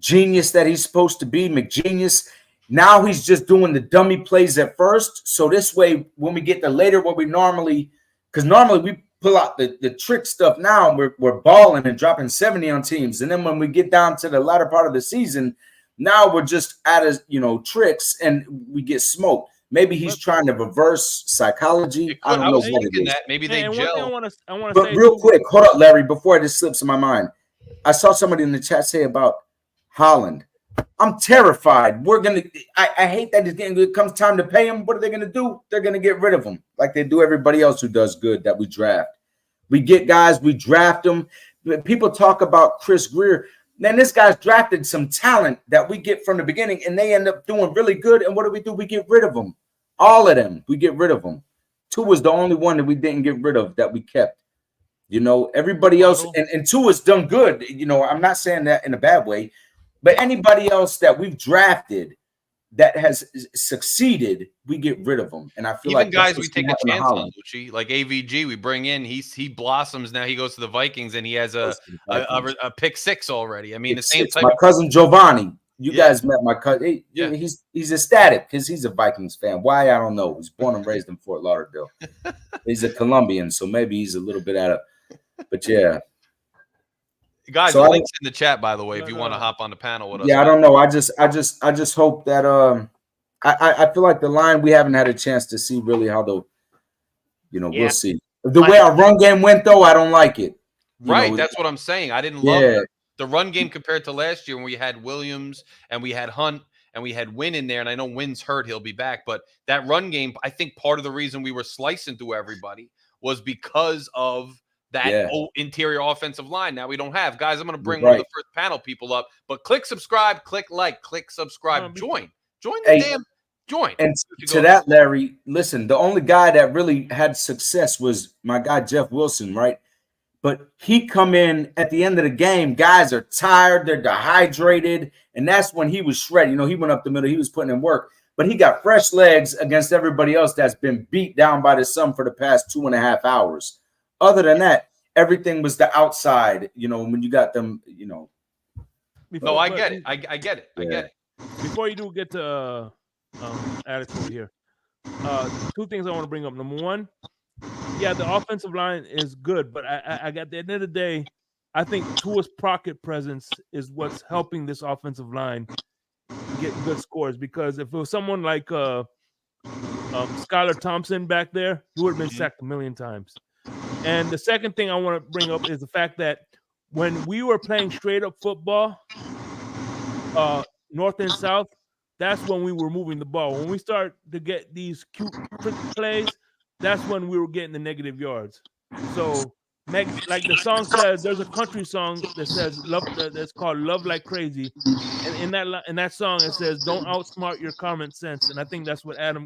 genius that he's supposed to be, McGenius, now he's just doing the dummy plays at first. So this way, when we get to later, because normally we pull out the trick stuff now, we're balling and dropping 70 on teams. And then when we get down to the latter part of the season, now we're just at tricks and we get smoked. Maybe he's trying to reverse psychology. I don't know was what it thinking is. that maybe they and gel. one thing I want to But say real too, quick, hold up, Larry, before this slips in my mind. I saw somebody in the chat say about Holland. I'm terrified. I hate that it comes time to pay him. What are they gonna do? They're gonna get rid of him like they do everybody else who does good that we draft. We get guys, we draft them. People talk about Chris Greer. Man, this guy's drafted some talent that we get from the beginning, and they end up doing really good. And what do? We get rid of them. All of them. We get rid of them. Tua was the only one that we didn't get rid of that we kept. Everybody else, and Tua's done good. I'm not saying that in a bad way, but anybody else that we've drafted that has succeeded, we get rid of them. And I feel Even like guys we take a chance on, Lucci, like AVG, we bring in. He blossoms now. He goes to the Vikings and he has a pick 6 already. I mean, the same type. My cousin Giovanni. You guys met my cousin. He's ecstatic because he's a Vikings fan. Why? I don't know. He was born and raised in Fort Lauderdale. He's a Colombian, so maybe he's a little bit out of. But yeah, guys, the link's in the chat, by the way, if you want to hop on the panel with us. Yeah, I don't know. I just hope that I feel like the line we haven't had a chance to see really how we'll see. The way our run game went though, I don't like it. Right, that's what I'm saying. I didn't love the run game compared to last year when we had Williams and we had Hunt and we had Wynn in there. And I know Wynn's hurt; he'll be back. But that run game, I think part of the reason we were slicing through everybody was because of that interior offensive line. Now we don't have. Guys, I'm going to bring one of the first panel people up. But click subscribe, click like, click subscribe, join the join. And to that, Larry, listen, the only guy that really had success was my guy Jeff Wilson, right? But he come in at the end of the game, guys are tired, they're dehydrated, and that's when he was shredded. He went up the middle, he was putting in work, but he got fresh legs against everybody else that's been beat down by the sun for the past 2.5 hours. Other than that, everything was the outside, when you got them, No, I get it. I get it. I get it. Before you do get to Alex over here, two things I want to bring up. Number one, the offensive line is good, but I got at the end of the day, I think Tua's pocket presence is what's helping this offensive line get good scores. Because if it was someone like Skylar Thompson back there, he would have been sacked a million times. And the second thing I want to bring up is the fact that when we were playing straight up football, north and south, that's when we were moving the ball. When we start to get these cute trick plays, that's when we were getting the negative yards. So, like the song says, there's a country song that says "Love," that's called "Love Like Crazy," and in that song it says, "Don't outsmart your common sense." And I think that's what Mike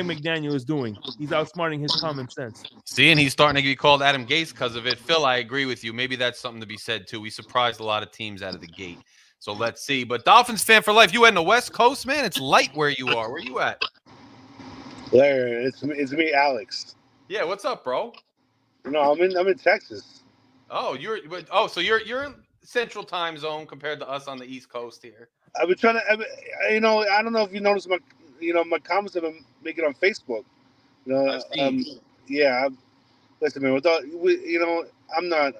McDaniel is doing. He's outsmarting his common sense. See, and he's starting to be called Adam Gase because of it. Phil, I agree with you. Maybe that's something to be said too. We surprised a lot of teams out of the gate. So let's see. But Dolphins fan for life. You in the West Coast, man? It's light where you are. Where you at? Larry, it's me, Alex. Yeah, what's up, bro? No, I'm in Texas. Oh, so you're Central Time Zone compared to us on the East Coast here. I've been trying to, I don't know if you noticed my comments I've been making on Facebook. Listen, man, I'm not,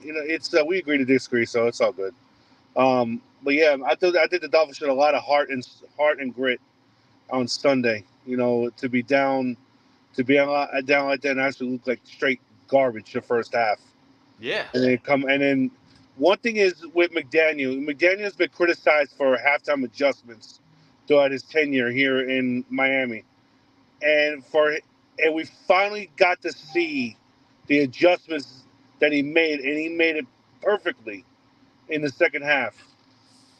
it's we agree to disagree, so it's all good. But yeah, I think the Dolphins showed a lot of heart and grit on Sunday. To be down like that and actually look like straight garbage the first half. Yeah. And then one thing is with McDaniel's been criticized for halftime adjustments throughout his tenure here in Miami. And we finally got to see the adjustments that he made, and he made it perfectly in the second half.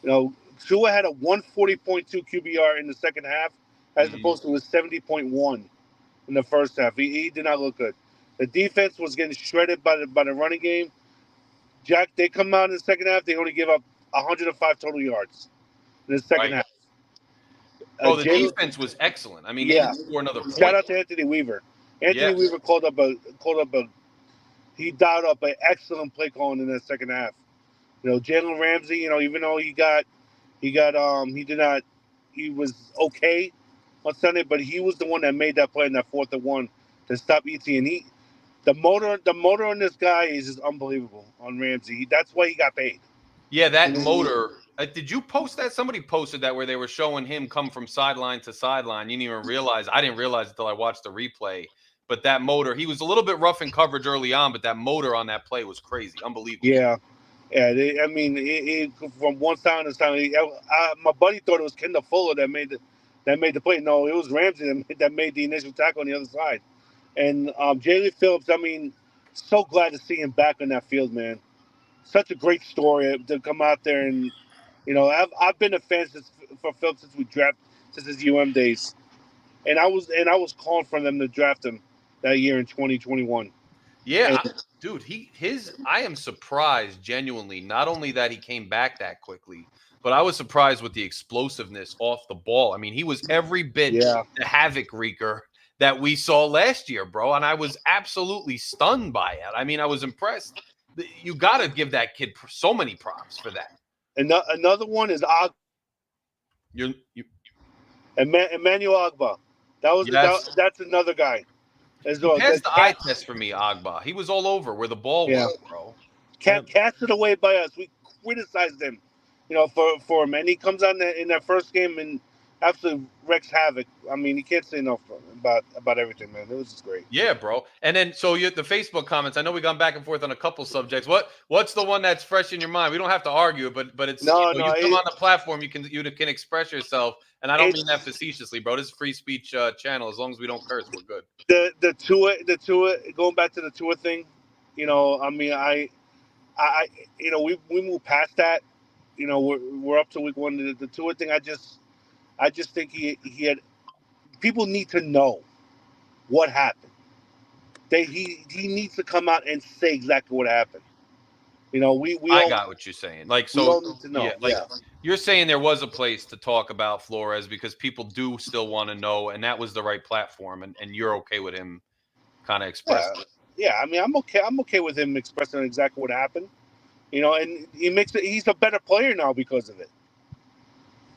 Tua had a 140.2 QBR in the second half as opposed to a 70.1 in the first half. He did not look good. The defense was getting shredded by the running game. Jack, they come out in the second half, they only give up 105 total yards in the second half. The defense was excellent. I mean, they didn't score another point. Shout out to Anthony Weaver. Weaver called up he dialed up an excellent play calling in the second half. Jalen Ramsey, even though he was okay on Sunday, but he was the one that made that play in that 4th and 1 to stop ET. And The motor on this guy is just unbelievable on Ramsey. That's why he got paid. Yeah, that motor. Did you post that? Somebody posted that where they were showing him come from sideline to sideline. You didn't even realize. I didn't realize until I watched the replay. But that motor, he was a little bit rough in coverage early on, but that motor on that play was crazy, unbelievable. Yeah. I mean, it, from one side to the side. My buddy thought it was Kendall Fuller that made the play. No, it was Ramsey that made the initial tackle on the other side. And Jalen Phillips, I mean, so glad to see him back on that field, man. Such a great story to come out there and, I've been a fan for Phillips since his days, and I was calling for them to draft him that year in 2021. Yeah, dude, I am surprised genuinely, not only that he came back that quickly, but I was surprised with the explosiveness off the ball. I mean, he was every bit the havoc wreaker that we saw last year, bro. And I was absolutely stunned by it. I mean, I was impressed. You got to give that kid so many props for that. Another one is Emmanuel Agba. That's another guy. He passed the eye test for me, Agba. He was all over where the ball was, bro. Casted away by us. We criticized him, for him. And he comes on in that first game and absolutely wrecks havoc. I mean, you can't say enough about everything, man. It was just great. Yeah, bro. And then the Facebook comments. I know we gone back and forth on a couple subjects. What's the one that's fresh in your mind? We don't have to argue, but it's you come on the platform. You can express yourself, and I don't mean that facetiously, bro. This is a free speech channel. As long as we don't curse, we're good. The Tua, going back to the Tua thing. I mean, we moved past that. We're up to week one. The Tua thing, I just think he had. People need to know what happened. He needs to come out and say exactly what happened. We I got what you're saying. Like, so we all need to know. Yeah, you're saying there was a place to talk about Flores because people do still want to know, and that was the right platform, and you're okay with him kind of expressing. Yeah, I mean, I'm okay with him expressing exactly what happened. And he's a better player now because of it.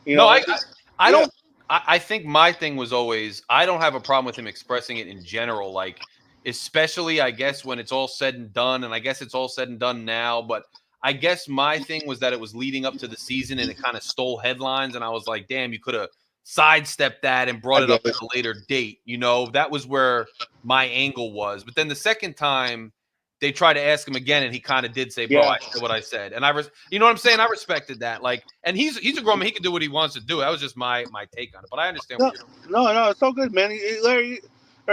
I don't. I think my thing was always, I don't have a problem with him expressing it in general, like, especially, I guess, when it's all said and done, and I guess it's all said and done now, but I guess my thing was that it was leading up to the season, and it kind of stole headlines, and I was like, damn, you could have sidestepped that and brought it up at a later date, that was where my angle was. But then the second time, they tried to ask him again, and he kind of did say, bro, I said what I said. And you know what I'm saying? I respected that. Like, and he's a grown man. He can do what he wants to do. That was just my take on it. But I understand what you're doing. No, it's all good, man. Larry,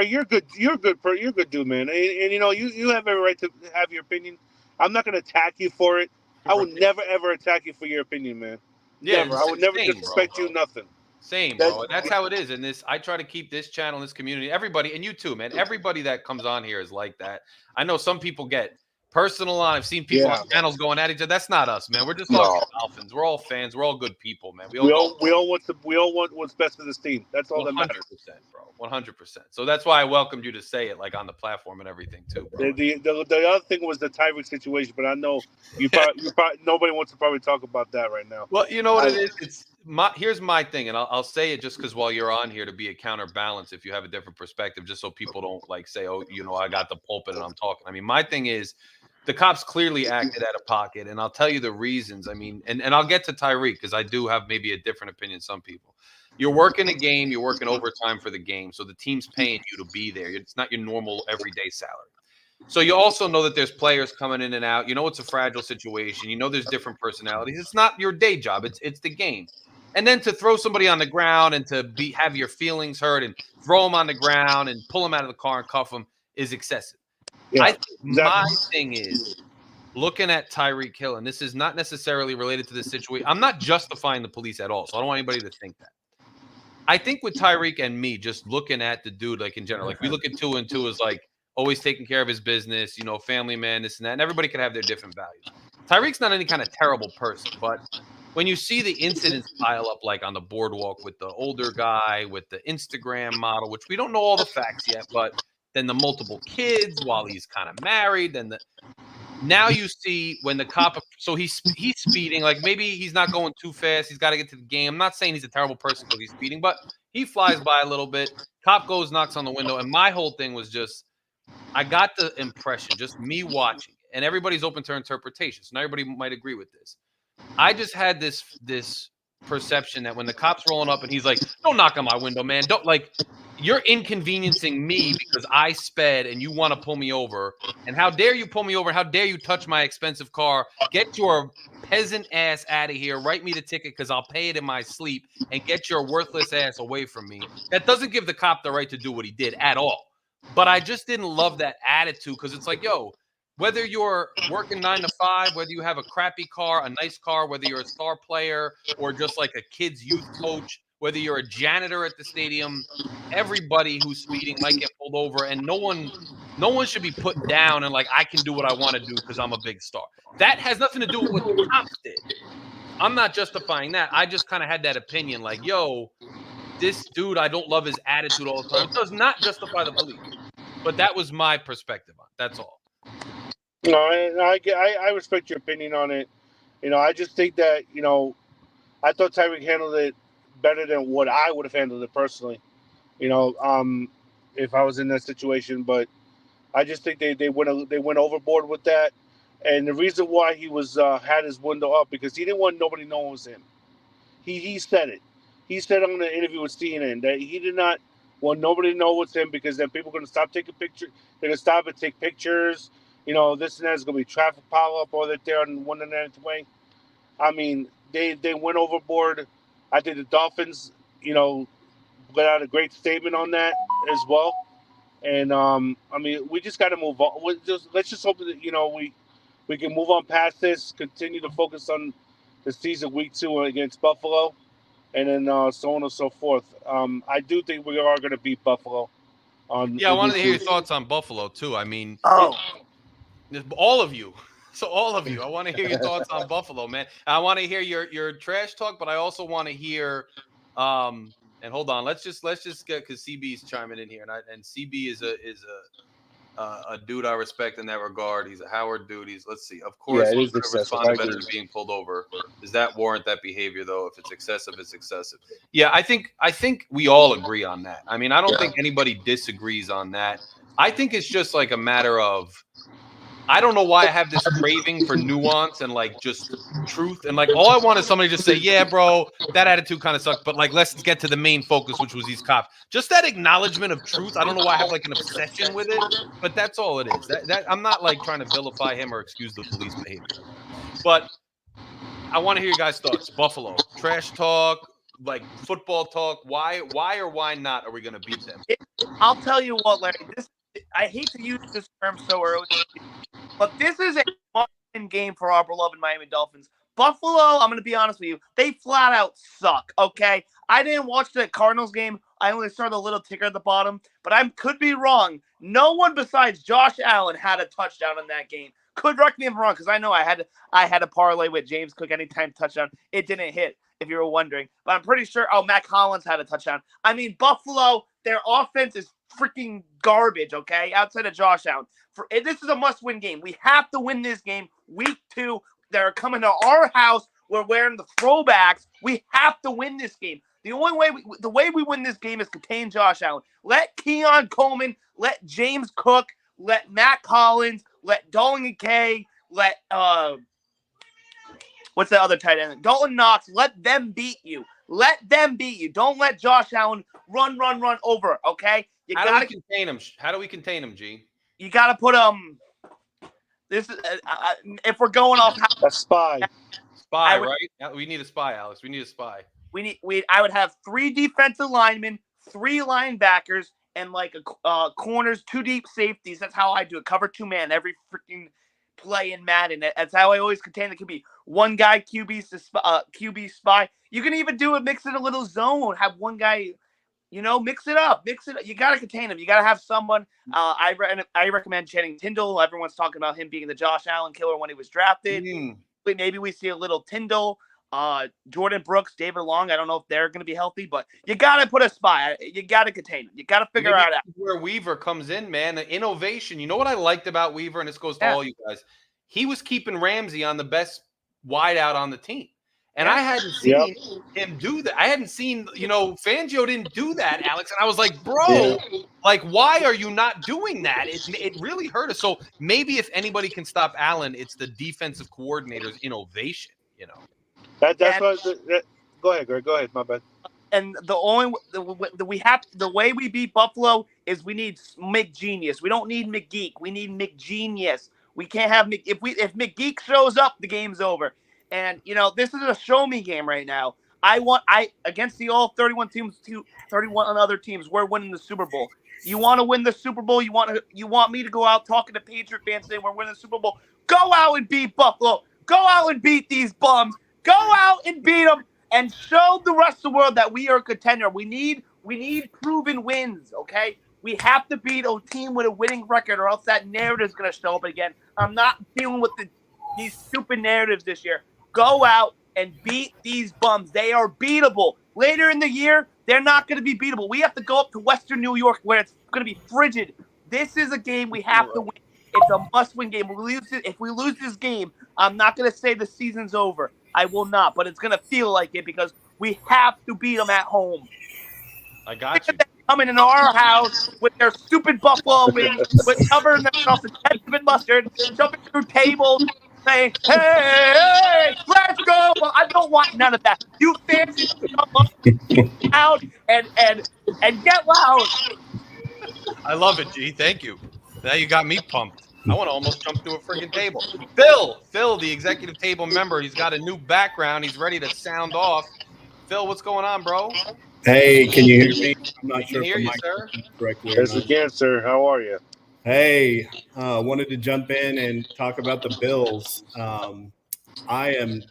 you're good. You're a good dude, man. And you have every right to have your opinion. I'm not going to attack you for it. I would never, ever attack you for your opinion, man. Yeah, never. I would never disrespect you, nothing. Same, bro. That's how it is. And I try to keep this channel, this community, everybody, and you too, man. Everybody that comes on here is like that. I know some people get personal on. I've seen people on channels going at each other. That's not us, man. We're just talking Dolphins. We're all fans. We're all good people, man. We all want what's best for this team. That's all that matters. 100%, bro. 100%. So that's why I welcomed you to say it, like, on the platform and everything too, bro. The other thing was the Tyreek situation, but I know you probably nobody wants to probably talk about that right now. Well, you know what it is? Here's my thing, and I'll say it just because while you're on here to be a counterbalance, if you have a different perspective, just so people don't like say, oh, I got the pulpit and I'm talking. I mean, my thing is, the cops clearly acted out of pocket, and I'll tell you the reasons. I mean, and I'll get to Tyreek because I do have maybe a different opinion than some people. You're working a game, you're working overtime for the game, so the team's paying you to be there. It's not your normal everyday salary. So you also know that there's players coming in and out. It's a fragile situation. There's different personalities. It's not your day job. It's the game. And then to throw somebody on the ground and to have your feelings hurt and throw them on the ground and pull them out of the car and cuff them is excessive. Yeah, I think my thing is looking at Tyreek Hill, and this is not necessarily related to this situation. I'm not justifying the police at all, so I don't want anybody to think that. I think with Tyreek and me, just looking at the dude, like in general, like we look at 2 and 2 as like always taking care of his business, family man, this and that, and everybody can have their different values. Tyreek's not any kind of terrible person, but when you see the incidents pile up, like on the boardwalk with the older guy, with the Instagram model, which we don't know all the facts yet, but then the multiple kids while he's kind of married, and now you see when the cop, so he's speeding, like maybe he's not going too fast. He's got to get to the game. I'm not saying he's a terrible person because he's speeding, but he flies by a little bit. Cop goes, knocks on the window, and my whole thing was just, I got the impression, just me watching, and everybody's open to interpretation, so not everybody might agree with this. I just had this perception that when the cop's rolling up and he's like, "Don't knock on my window, man. Don't like you're inconveniencing me because I sped and you want to pull me over. And how dare you pull me over? How dare you touch my expensive car? Get your peasant ass out of here. Write me the ticket because I'll pay it in my sleep and get your worthless ass away from me." That doesn't give the cop the right to do what he did at all. But I just didn't love that attitude because it's like, yo, whether you're working 9 to 5, whether you have a crappy car, a nice car, whether you're a star player or just like a kid's youth coach, whether you're a janitor at the stadium, everybody who's speeding might get pulled over, and no one should be put down and like, I can do what I want to do because I'm a big star. That has nothing to do with what the cops did. I'm not justifying that. I just kind of had that opinion, like, yo, this dude, I don't love his attitude all the time. It does not justify the police. But that was my perspective on it. That's all. No, I respect your opinion on it. I just think that, I thought Tyreek handled it better than what I would have handled it personally, if I was in that situation. But I just think they went overboard with that. And the reason why he was had his window up, because he didn't want nobody to know it was him. He said it. He said on the interview with CNN that he did not want nobody to know it was him, because then people are going to stop taking pictures. They're going to stop and take pictures. This and that is going to be traffic pile-up or that they're on 190th way. I mean, they went overboard. I think the Dolphins, put out a great statement on that as well. And, we just got to move on. Let's just hope that, we can move on past this, continue to focus on the season week 2 against Buffalo, and then so on and so forth. I do think we are going to beat Buffalo. I wanted to hear your thoughts on Buffalo, too. I mean, all of you. So all of you, I want to hear your thoughts on Buffalo, man. I want to hear your trash talk, but I also want to hear and hold on, let's just get, because CB's chiming in here, and CB is a dude I respect in that regard. He's a Howard dude. Let's see. Of course, it is respond better to being pulled over. Does that warrant that behavior though? If it's excessive, it's excessive. Yeah, I think we all agree on that. I mean, I don't think anybody disagrees on that. I think it's just like a matter of, I don't know why I have this craving for nuance and like just truth. And like, all I want is somebody to just say, yeah, bro, that attitude kind of sucked. But like, let's get to the main focus, which was these cops. Just that acknowledgement of truth. I don't know why I have like an obsession with it, but that's all it is. That I'm not like trying to vilify him or excuse the police behavior. But I want to hear your guys' thoughts. Buffalo, trash talk, like football talk. Why or why not are we going to beat them? I'll tell you what, Larry. I hate to use this term so early, but this is a must-win game for our beloved Miami Dolphins. Buffalo, I'm going to be honest with you, they flat out suck, okay? I didn't watch the Cardinals game. I only saw the little ticker at the bottom, but I could be wrong. No one besides Josh Allen had a touchdown in that game. Could correct me if I'm wrong, because I know I had a parlay with James Cook anytime touchdown. It didn't hit, if you were wondering. But I'm pretty sure, Matt Collins had a touchdown. I mean, Buffalo, their offense is freaking garbage, okay? Outside of Josh Allen. This is a must-win game. We have to win this game. Week 2, they're coming to our house. We're wearing the throwbacks. We have to win this game. The way we win this game is contain Josh Allen. Let Keon Coleman, let James Cook, let Matt Collins, let Dalton Kay, let what's the other tight end? Dalton Knox. Let them beat you. Let them beat you. Don't let Josh Allen run over. Okay. How do we contain him? How do we contain him, G? You got to put this is if we're going off a spy. Right? We need a spy, Alex. We need a spy. I would have 3 defensive linemen, 3 linebackers, and like corners, 2 deep safeties. That's how I do it. Cover 2 man every freaking play in Madden. That's how I always contain. It could be 1 guy QB spy. You can even do it, mix it a little zone. Have 1 guy. Mix it up. You got to contain him. You got to have someone. I recommend Channing Tindall. Everyone's talking about him being the Josh Allen killer when he was drafted. Maybe we see a little Tindall, Jordan Brooks, David Long. I don't know if they're going to be healthy, but you got to put a spy. You got to contain him. You got to figure out where Weaver comes in, man. The innovation. You know what I liked about Weaver, and this goes to all you guys. He was keeping Ramsey on the best wideout on the team. And I hadn't seen him do that. I hadn't seen, Fangio didn't do that, Alex. And I was like, bro, like, why are you not doing that? It really hurt us. So maybe if anybody can stop Allen, it's the defensive coordinator's innovation, That's what. Go ahead, Greg. Go ahead. My bad. And the way we beat Buffalo is we need McGenius. We don't need McGeek. We need McGenius. We can't have if McGeek shows up, the game's over. And this is a show me game right now. Against the all 31 teams, 31 other teams, we're winning the Super Bowl. You want to win the Super Bowl? You want me to go out talking to Patriot fans saying we're winning the Super Bowl? Go out and beat Buffalo. Go out and beat these bums. Go out and beat them. And show the rest of the world that we are a contender. We need proven wins, okay? We have to beat a team with a winning record, or else that narrative is going to show up again. I'm not dealing with these stupid narratives this year. Go out and beat these bums. They are beatable. Later in the year, they're not going to be beatable. We have to go up to Western New York where it's going to be frigid. This is a game we have to win. It's a must-win game. If we lose this game, I'm not going to say the season's over. I will not, but it's going to feel like it because we have to beat them at home. I got you. Coming into our house with their stupid buffalo wings, with covering themselves in ketchup and mustard, jumping through tables, saying, hey, let's go. Well, I don't want none of that. You fans need to come up, get out, and get loud. I love it, G. Thank you. Now you got me pumped. I want to almost jump through a friggin' table. Phil, the executive table member, he's got a new background. He's ready to sound off. Phil, what's going on, bro? Hey, can you hear me? I'm not sure if if you, sir. Correctly. Yes, again, sir. How are you? Hey, wanted to jump in and talk about the Bills. I am,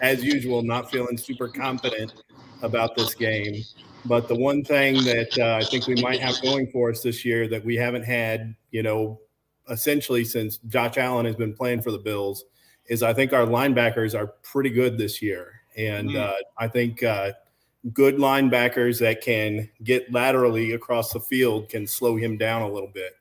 as usual, not feeling super confident about this game. But the one thing that I think we might have going for us this year that we haven't had, essentially since Josh Allen has been playing for the Bills, is I think our linebackers are pretty good this year. And I think good linebackers that can get laterally across the field can slow him down a little bit.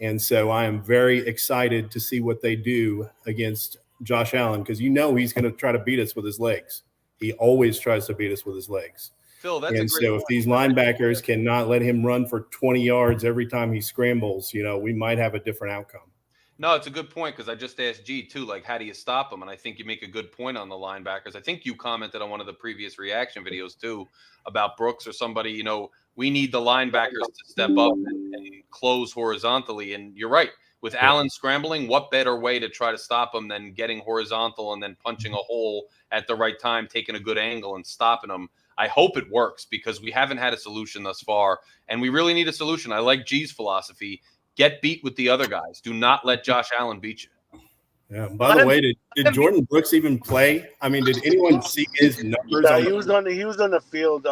And so I am very excited to see what they do against Josh Allen because he's going to try to beat us with his legs. He always tries to beat us with his legs. Phil, that's and so if these linebackers cannot let him run for 20 yards every time he scrambles, we might have a different outcome. No, it's a good point because I just asked G too, like, how do you stop him? And I think you make a good point on the linebackers. I think you commented on one of the previous reaction videos too about Brooks or somebody, we need the linebackers to step up and close horizontally. And you're right. With Allen scrambling, what better way to try to stop him than getting horizontal and then punching a hole at the right time, taking a good angle and stopping him? I hope it works because we haven't had a solution thus far, and we really need a solution. I like G's philosophy. Get beat with the other guys. Do not let Josh Allen beat you. Yeah. By the way, did Jordan Brooks even play? I mean, did anyone see his numbers? No, he was on the field.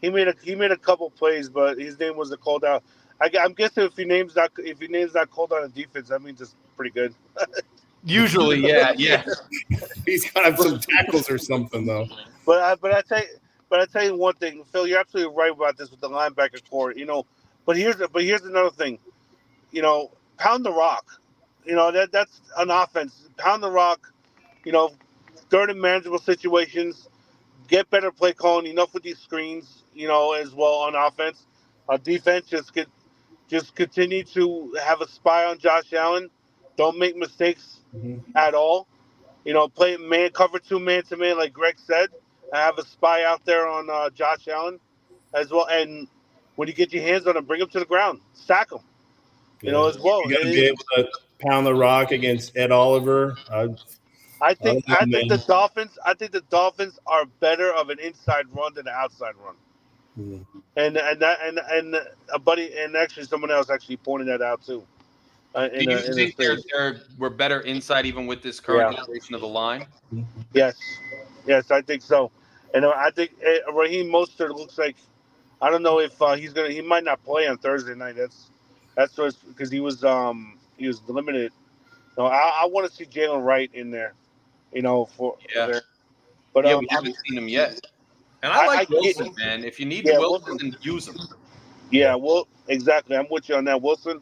He made a couple plays, but his name wasn't called out. I'm guessing if your name's not called on a defense, that means it's pretty good. Usually, yeah. He's got to have some tackles or something, though. But I tell you one thing, Phil. You're absolutely right about this with the linebacker core. But here's another thing. Pound the rock. That's an offense. Pound the rock. Third and manageable situations. Get better play calling. Enough with these screens. As well on offense. Defense just continue to have a spy on Josh Allen. Don't make mistakes at all. Play man cover 2 man to man like Greg said. I have a spy out there on Josh Allen as well. And when you get your hands on him, bring him to the ground, sack him. As well. You got to be able to pound the rock against Ed Oliver. I think the Dolphins are better of an inside run than an outside run. And a buddy and actually someone else actually pointed that out too. Do you think we're better inside even with this current iteration of the line? Yes, I think so. And I think Raheem Mostert looks like, I don't know if he might not play on Thursday night. That's because he was limited. No, I want to see Jalen Wright in there. For there. But we haven't seen him yet. And I like Wilson, man. If you need Wilson, then use him. Yeah, well, exactly. I'm with you on that. Wilson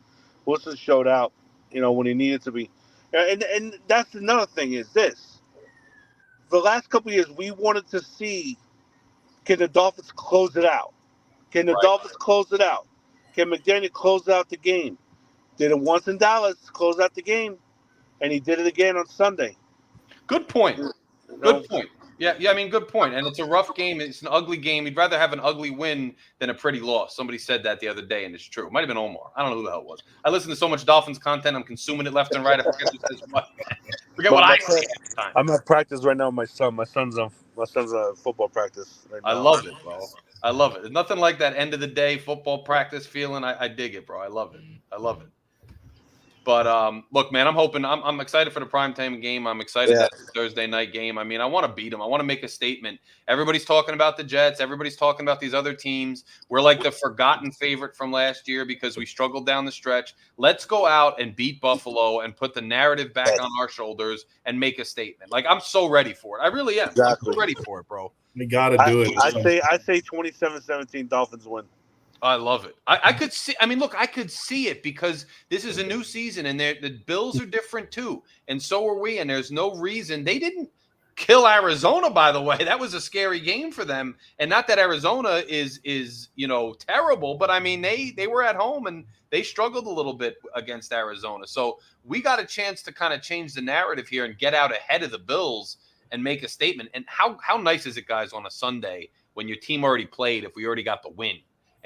showed out, when he needed to be. And that's another thing is this. the last couple of years, we wanted to see, can the Dolphins close it out? Can the Right. Dolphins close it out? Can McDaniel close out the game? Did it once in Dallas, close out the game, and he did it again on Sunday. Good point. You know? Good point. Yeah. I mean, good point. And it's a rough game. It's an ugly game. You'd rather have an ugly win than a pretty loss. Somebody said that the other day, and it's true. It might have been Omar. I don't know who the hell it was. I listen to so much Dolphins content. I'm consuming it left and right. I forget who says what. Forget what I say at the time. I'm at practice right now with my son. My son's football practice right now. I love it, bro. I love it. There's nothing like that end of the day football practice feeling. I dig it, bro. I love it. I love it. But look, man, I'm excited for the primetime game. I'm excited that it's a Thursday night game. I mean, I want to beat them. I want to make a statement. Everybody's talking about the Jets. Everybody's talking about these other teams. We're like the forgotten favorite from last year because we struggled down the stretch. Let's go out and beat Buffalo and put the narrative back on our shoulders and make a statement. Like, I'm so ready for it. I really am. Exactly. I'm so ready for it, bro. We got to do it. I say 27-17 Dolphins win. I love it. I could see. I mean, look, I could see it because this is a new season, and the Bills are different too, and so are we. And there's no reason they didn't kill Arizona. By the way, that was a scary game for them. And not that Arizona is terrible, but I mean they were at home and they struggled a little bit against Arizona. So we got a chance to kind of change the narrative here and get out ahead of the Bills and make a statement. And how nice is it, guys, on a Sunday when your team already played? If we already got the win.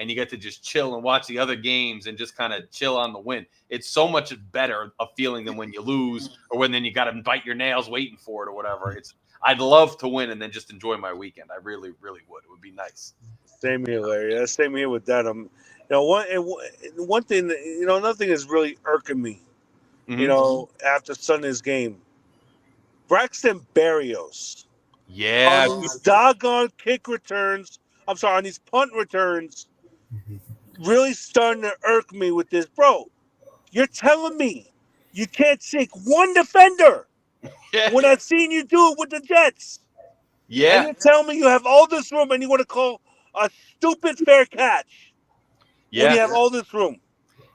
And you get to just chill and watch the other games and just kind of chill on the win. It's so much better a feeling than when you lose or when then you got to bite your nails waiting for it or whatever. I'd love to win and then just enjoy my weekend. I really, really would. It would be nice. Same here, Larry. Yeah, same here with that. One thing, another thing is really irking me. Mm-hmm. After Sunday's game, Braxton Berrios. Yeah, on these doggone kick returns. I'm sorry, on these punt returns. Really starting to irk me with this, bro. You're telling me you can't take one defender when I've seen you do it with the Jets. Yeah. And you're telling me you have all this room and you want to call a stupid fair catch when you have all this room.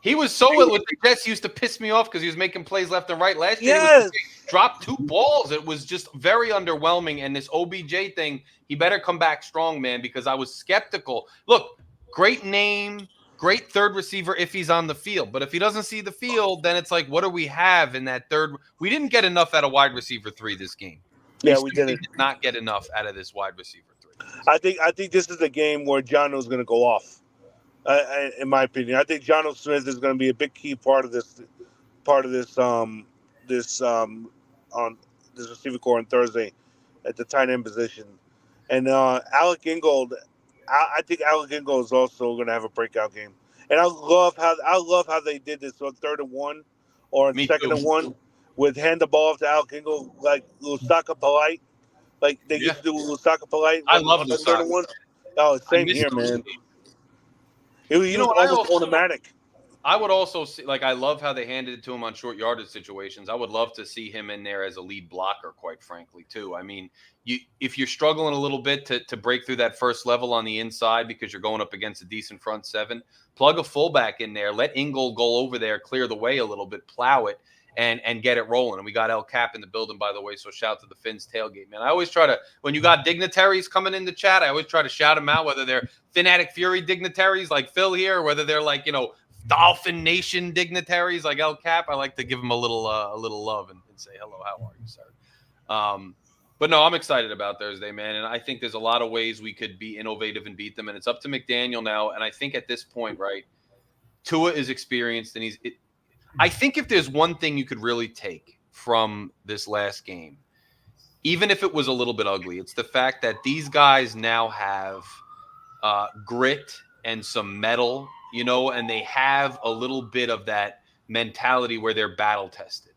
He was so with the Jets used to piss me off because he was making plays left and right. Last year, he dropped 2 balls. It was just very underwhelming. And this OBJ thing, he better come back strong, man, because I was skeptical. Look, great name, great third receiver if he's on the field. But if he doesn't see the field, then it's like, what do we have in that third? We didn't get enough out of wide receiver 3 this game. Yeah, we didn't. Did not get enough out of this wide receiver 3. I think this is a game where Jonnu's going to go off. In my opinion, I think Jonnu Smith is going to be a big key part of this on this receiver core on Thursday at the tight end position. And Alec Ingold, I think Alec Ingold is also going to have a breakout game. And I love how they did this on 3rd and 1 or on 2nd and 1 with hand the ball off to Alec Ingold like Lusaka Polite, like they used to do with Lusaka Polite. I love on 3rd and 1. Oh, same here, man. He was almost automatic. I would also see, I love how they handed it to him on short yardage situations. I would love to see him in there as a lead blocker, quite frankly, too. I mean, if you're struggling a little bit to break through that first level on the inside because you're going up against a decent front 7, plug a fullback in there, let Ingold go over there, clear the way a little bit, plow it, and get it rolling. And we got El Cap in the building, by the way, so shout to the Finns tailgate, man. I always try to, when you got dignitaries coming in the chat, I always try to shout them out, whether they're Phin-Addict Fury dignitaries like Phil here, or whether they're like, Dolphin Nation dignitaries like El Cap. I like to give them a little love and say, hello, how are you, sir? But no, I'm excited about Thursday, man. And I think there's a lot of ways we could be innovative and beat them. And it's up to McDaniel now. And I think at this point, right, Tua is experienced. And I think if there's one thing you could really take from this last game, even if it was a little bit ugly, it's the fact that these guys now have grit and some metal, and they have a little bit of that mentality where they're battle tested,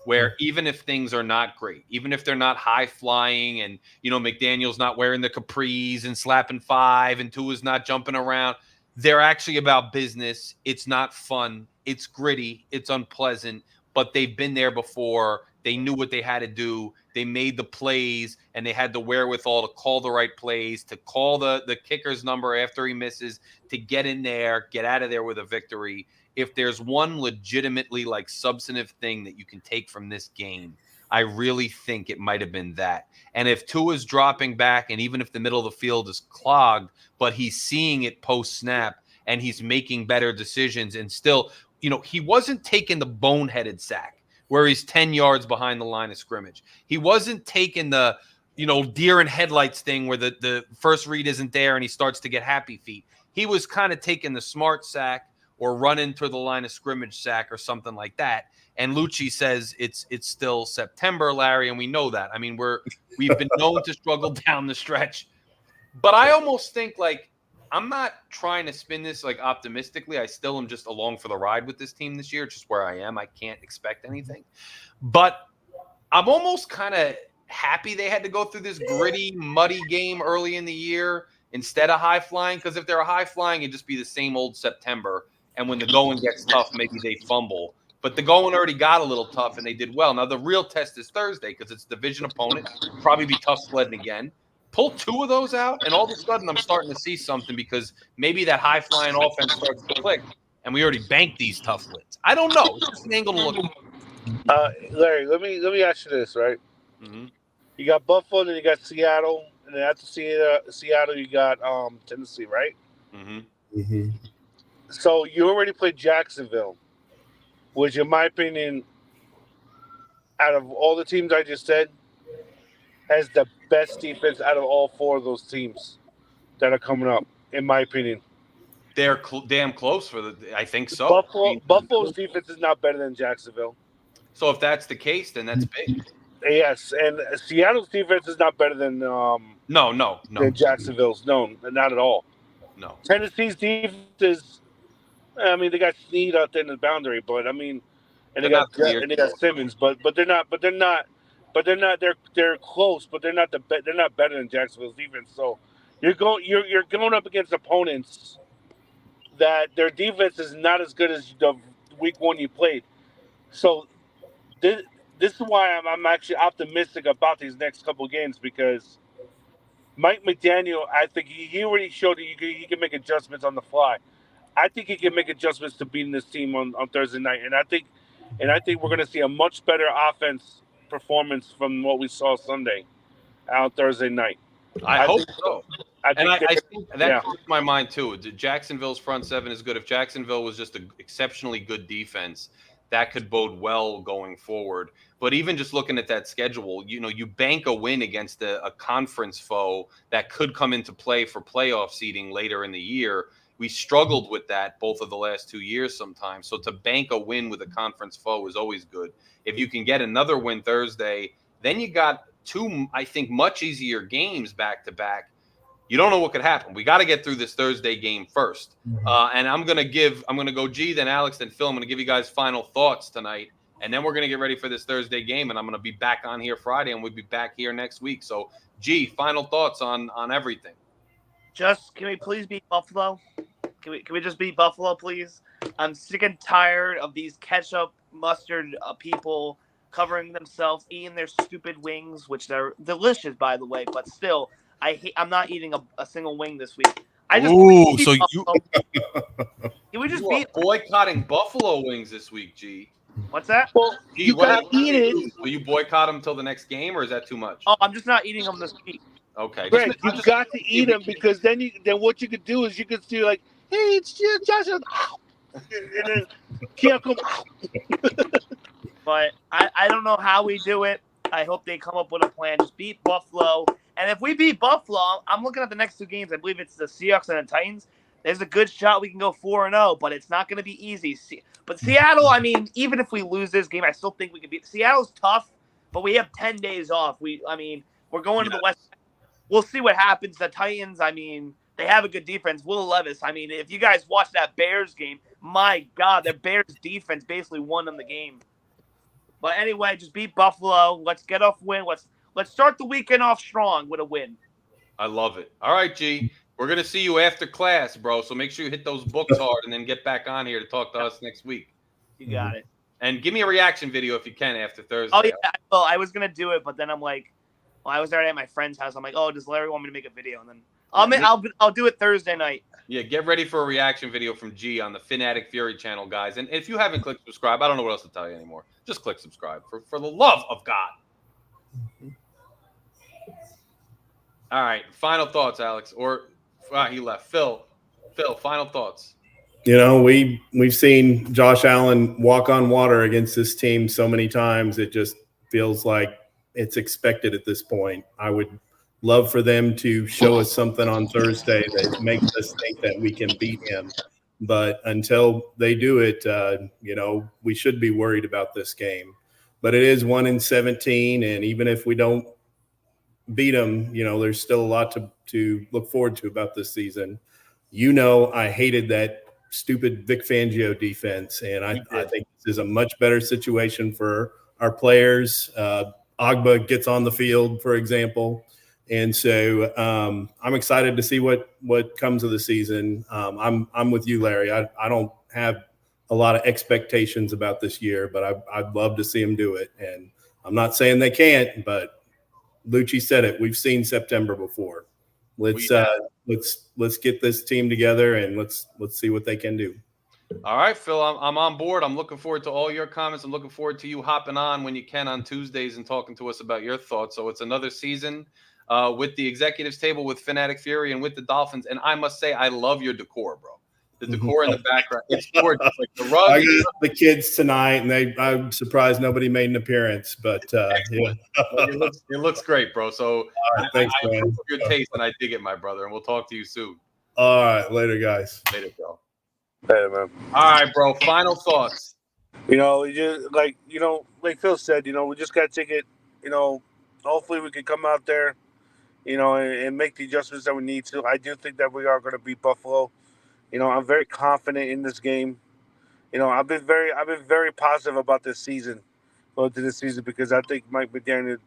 where even if things are not great, even if they're not high flying and, McDaniel's not wearing the capris and slapping 5 and Tua's not jumping around, they're actually about business. It's not fun. It's gritty. It's unpleasant, but they've been there before. They knew what they had to do. They made the plays, and they had the wherewithal to call the right plays, to call the kicker's number after he misses, to get in there, get out of there with a victory. If there's one legitimately substantive thing that you can take from this game, I really think it might have been that. And if Tua's dropping back, and even if the middle of the field is clogged, but he's seeing it post snap and he's making better decisions, and still, he wasn't taking the boneheaded sack where he's 10 yards behind the line of scrimmage. He wasn't taking the, deer in headlights thing where the first read isn't there and he starts to get happy feet. He was kind of taking the smart sack or run into the line of scrimmage sack or something like that. And Lucci says it's still September, Larry, and we know that. I mean, we've been known to struggle down the stretch. But I almost think, like, I'm not trying to spin this like optimistically. I still am just along for the ride with this team this year. It's just where I am. I can't expect anything. But I'm almost kind of happy they had to go through this gritty, muddy game early in the year instead of high flying. Because if they're high flying, it'd just be the same old September. And when the going gets tough, maybe they fumble. But the going already got a little tough, and they did well. Now, the real test is Thursday because it's a division opponent. Probably be tough sledding again. Pull two of those out, and all of a sudden I'm starting to see something because maybe that high-flying offense starts to click, and we already banked these tough wins. I don't know. It's just an angle to look at. Larry, let me ask you this, right? Mm-hmm. You got Buffalo, then you got Seattle, and then after Seattle, you got Tennessee, right? Mm-hmm. Mm-hmm. So you already played Jacksonville, which, in my opinion, out of all the teams I just said, has the best defense out of all four of those teams that are coming up, in my opinion. They're damn close I think so. Buffalo's defense is not better than Jacksonville. So if that's the case, then that's big. Yes, and Seattle's defense is not better than No. than Jacksonville's. No, not at all. No. Tennessee's defense is, I mean, they got Snead out there in the boundary, but I mean, and they got Simmons, but they're close, but they're not better than Jacksonville's defense. So you're going up against opponents that their defense is not as good as the week one you played. So this is why I'm actually optimistic about these next couple of games, because Mike McDaniel, I think he already showed that he can make adjustments on the fly. I think he can make adjustments to beating this team on Thursday night, and I think we're going to see a much better offense performance from what we saw Sunday on Thursday night. I hope so. I think that crossed my mind too. Jacksonville's front seven is good. If Jacksonville was just an exceptionally good defense, that could bode well going forward. But even just looking at that schedule, you bank a win against a conference foe that could come into play for playoff seeding later in the year. We struggled with that both of the last 2 years sometimes. So to bank a win with a conference foe is always good. If you can get another win Thursday, then you got two, I think, much easier games back to back. You don't know what could happen. We got to get through this Thursday game first. And I'm going to go G, then Alex, then Phil. I'm going to give you guys final thoughts tonight. And then we're going to get ready for this Thursday game. And I'm going to be back on here Friday, and we'll be back here next week. So, G, final thoughts on everything. Can we please beat Buffalo? Can we just beat Buffalo, please? I'm sick and tired of these ketchup mustard people covering themselves, eating their stupid wings, which they're delicious, by the way. But still, I'm not eating a single wing this week. Can we just beat boycotting Buffalo wings this week, G? What's that? Well, G, you gotta eat it. Will you boycott them until the next game, or is that too much? Oh, I'm just not eating them this week. Okay, Greg, you've got to eat them, because then what you could do is you could see, like, hey, it's Joshua, and then can't come. But I don't know how we do it. I hope they come up with a plan. Just beat Buffalo. And if we beat Buffalo, I'm looking at the next two games. I believe it's the Seahawks and the Titans. There's a good shot we can go 4-0, but it's not going to be easy. But Seattle, I mean, even if we lose this game, I still think we can beat. Seattle's tough, but we have 10 days off. We're going to the West. We'll see what happens. The Titans, I mean, they have a good defense. Will Levis, I mean, if you guys watch that Bears game, my God, the Bears defense basically won them the game. But anyway, just beat Buffalo. Let's get off win. Let's start the weekend off strong with a win. I love it. All right, G. We're going to see you after class, bro. So make sure you hit those books hard and then get back on here to talk to us next week. You got it. And give me a reaction video if you can after Thursday. Oh, yeah. Well, I was going to do it, but then I'm like, I was already at my friend's house. I'm like, oh, does Larry want me to make a video? And then I'll do it Thursday night. Yeah, get ready for a reaction video from G on the Phin-Addict Fury channel, guys. And if you haven't clicked subscribe, I don't know what else to tell you anymore. Just click subscribe for the love of God. All right, final thoughts, Alex. Or he left. Phil, final thoughts. You know, we've seen Josh Allen walk on water against this team so many times. It just feels like it's expected at this point. I would love for them to show us something on Thursday that makes us think that we can beat him. But until they do it, you know, we should be worried about this game. But it is 1-17, and even if we don't beat them, you know, there's still a lot to look forward to about this season. You know, I hated that stupid Vic Fangio defense, and I think this is a much better situation for our players. Agba gets on the field, for example, and so I'm excited to see what comes of the season. I'm with you, Larry. I don't have a lot of expectations about this year, but I'd love to see them do it. And I'm not saying they can't, but Lucci said it. We've seen September before. Let's get this team together and let's see what they can do. All right, Phil, I'm on board. I'm looking forward to all your comments. I'm looking forward to you hopping on when you can on Tuesdays and talking to us about your thoughts. So it's another season with the executives table, with Phin-Addict Fury, and with the Dolphins. And I must say, I love your decor, bro. The decor in the background, it's gorgeous. Like the rug. I got the kids tonight, and I'm surprised nobody made an appearance. But yeah, it looks great, bro. So thanks, I man. approve of your taste, and I dig it, my brother. And we'll talk to you soon. All right, later, guys. Later, bro. Hey, man. All right, bro. Final thoughts. You know, we just like Phil said, you know, we just gotta take it. You know, hopefully we can come out there, you know, and make the adjustments that we need to. I do think that we are going to beat Buffalo. You know, I'm very confident in this game. You know, I've been very positive about this season, going to this season, because I think Mike McDaniel,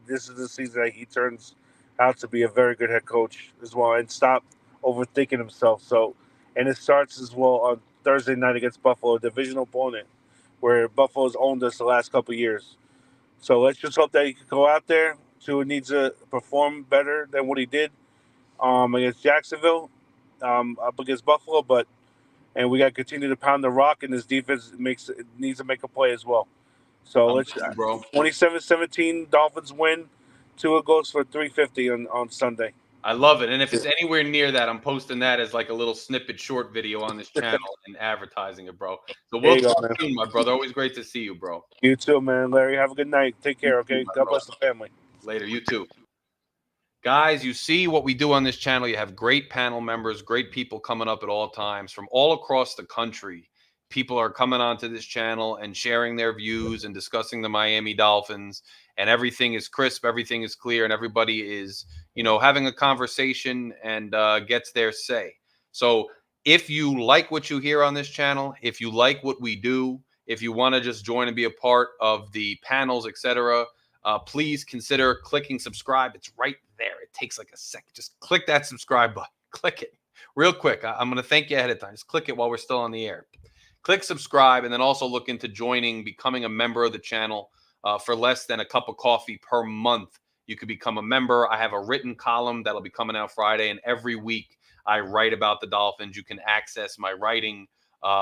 this is the season that he turns out to be a very good head coach as well, and stop overthinking himself. So, and it starts as well on Thursday night against Buffalo, a divisional opponent, where Buffalo's owned us the last couple of years. So let's just hope that he can go out there. Tua needs to perform better than what he did against Jacksonville, up against Buffalo, and we got to continue to pound the rock, and this defense needs to make a play as well. So let's 27-17 Dolphins win. Tua goes for 350 on Sunday. I love it. And if it's anywhere near that, I'm posting that as like a little snippet short video on this channel and advertising it, bro. So we'll talk soon, my brother. Always great to see you, bro. You too, man. Larry, have a good night. Take care, okay? God bless the family. Later. You too. Guys, you see what we do on this channel. You have great panel members, great people coming up at all times from all across the country. People are coming onto this channel and sharing their views and discussing the Miami Dolphins, and everything is crisp, everything is clear, and everybody is, you know, having a conversation and gets their say. So if you like what you hear on this channel, if you like what we do, if you want to just join and be a part of the panels, etc., please consider clicking subscribe. It's right there. It takes like a second. Just click that subscribe button. Click it real quick. I'm going to thank you ahead of time. Just click it while we're still on the air. Click subscribe, and then also look into becoming a member of the channel for less than a cup of coffee per month. You could become a member. I have a written column that'll be coming out Friday, and every week I write about the Dolphins. You can access my writing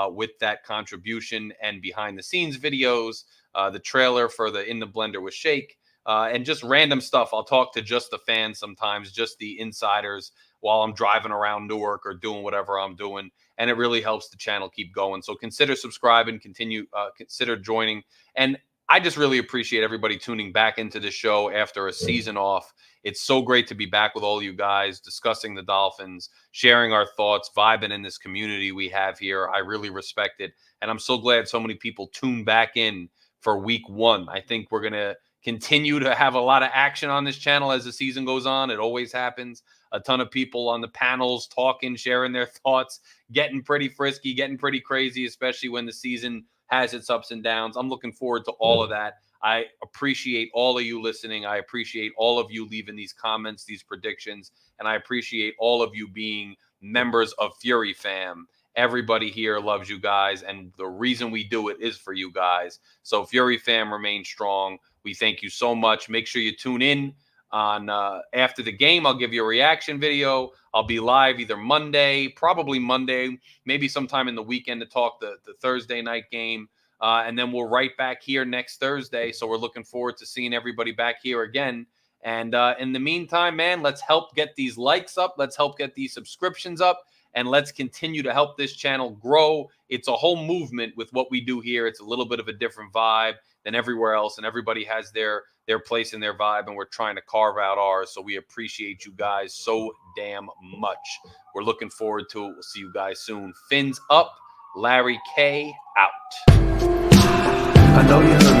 with that contribution and behind-the-scenes videos, the trailer for the In the Blender with Shake, and just random stuff. I'll talk to just the fans sometimes, just the insiders, while I'm driving around Newark or doing whatever I'm doing. And it really helps the channel keep going. So consider subscribing, consider joining. And I just really appreciate everybody tuning back into the show after a season off. It's so great to be back with all you guys, discussing the Dolphins, sharing our thoughts, vibing in this community we have here. I really respect it. And I'm so glad so many people tuned back in for week 1. I think we're going to continue to have a lot of action on this channel as the season goes on. It always happens. A ton of people on the panels talking, sharing their thoughts, getting pretty frisky, getting pretty crazy, especially when the season has its ups and downs. I'm looking forward to all of that. I appreciate all of you listening. I appreciate all of you leaving these comments, these predictions, and I appreciate all of you being members of Fury Fam. Everybody here loves you guys, and the reason we do it is for you guys. So Fury Fam, remain strong. We thank you so much. Make sure you tune in on after the game. I'll give you a reaction video. I'll be live either Monday, probably Monday, maybe sometime in the weekend to talk the Thursday night game. And then we'll right back here next Thursday. So we're looking forward to seeing everybody back here again. And in the meantime, man, let's help get these likes up. Let's help get these subscriptions up. And let's continue to help this channel grow. It's a whole movement with what we do here. It's a little bit of a different vibe than everywhere else. And everybody has their place in their vibe. And we're trying to carve out ours. So we appreciate you guys so damn much. We're looking forward to it. We'll see you guys soon. Fins up. Larry K out. I know you heard me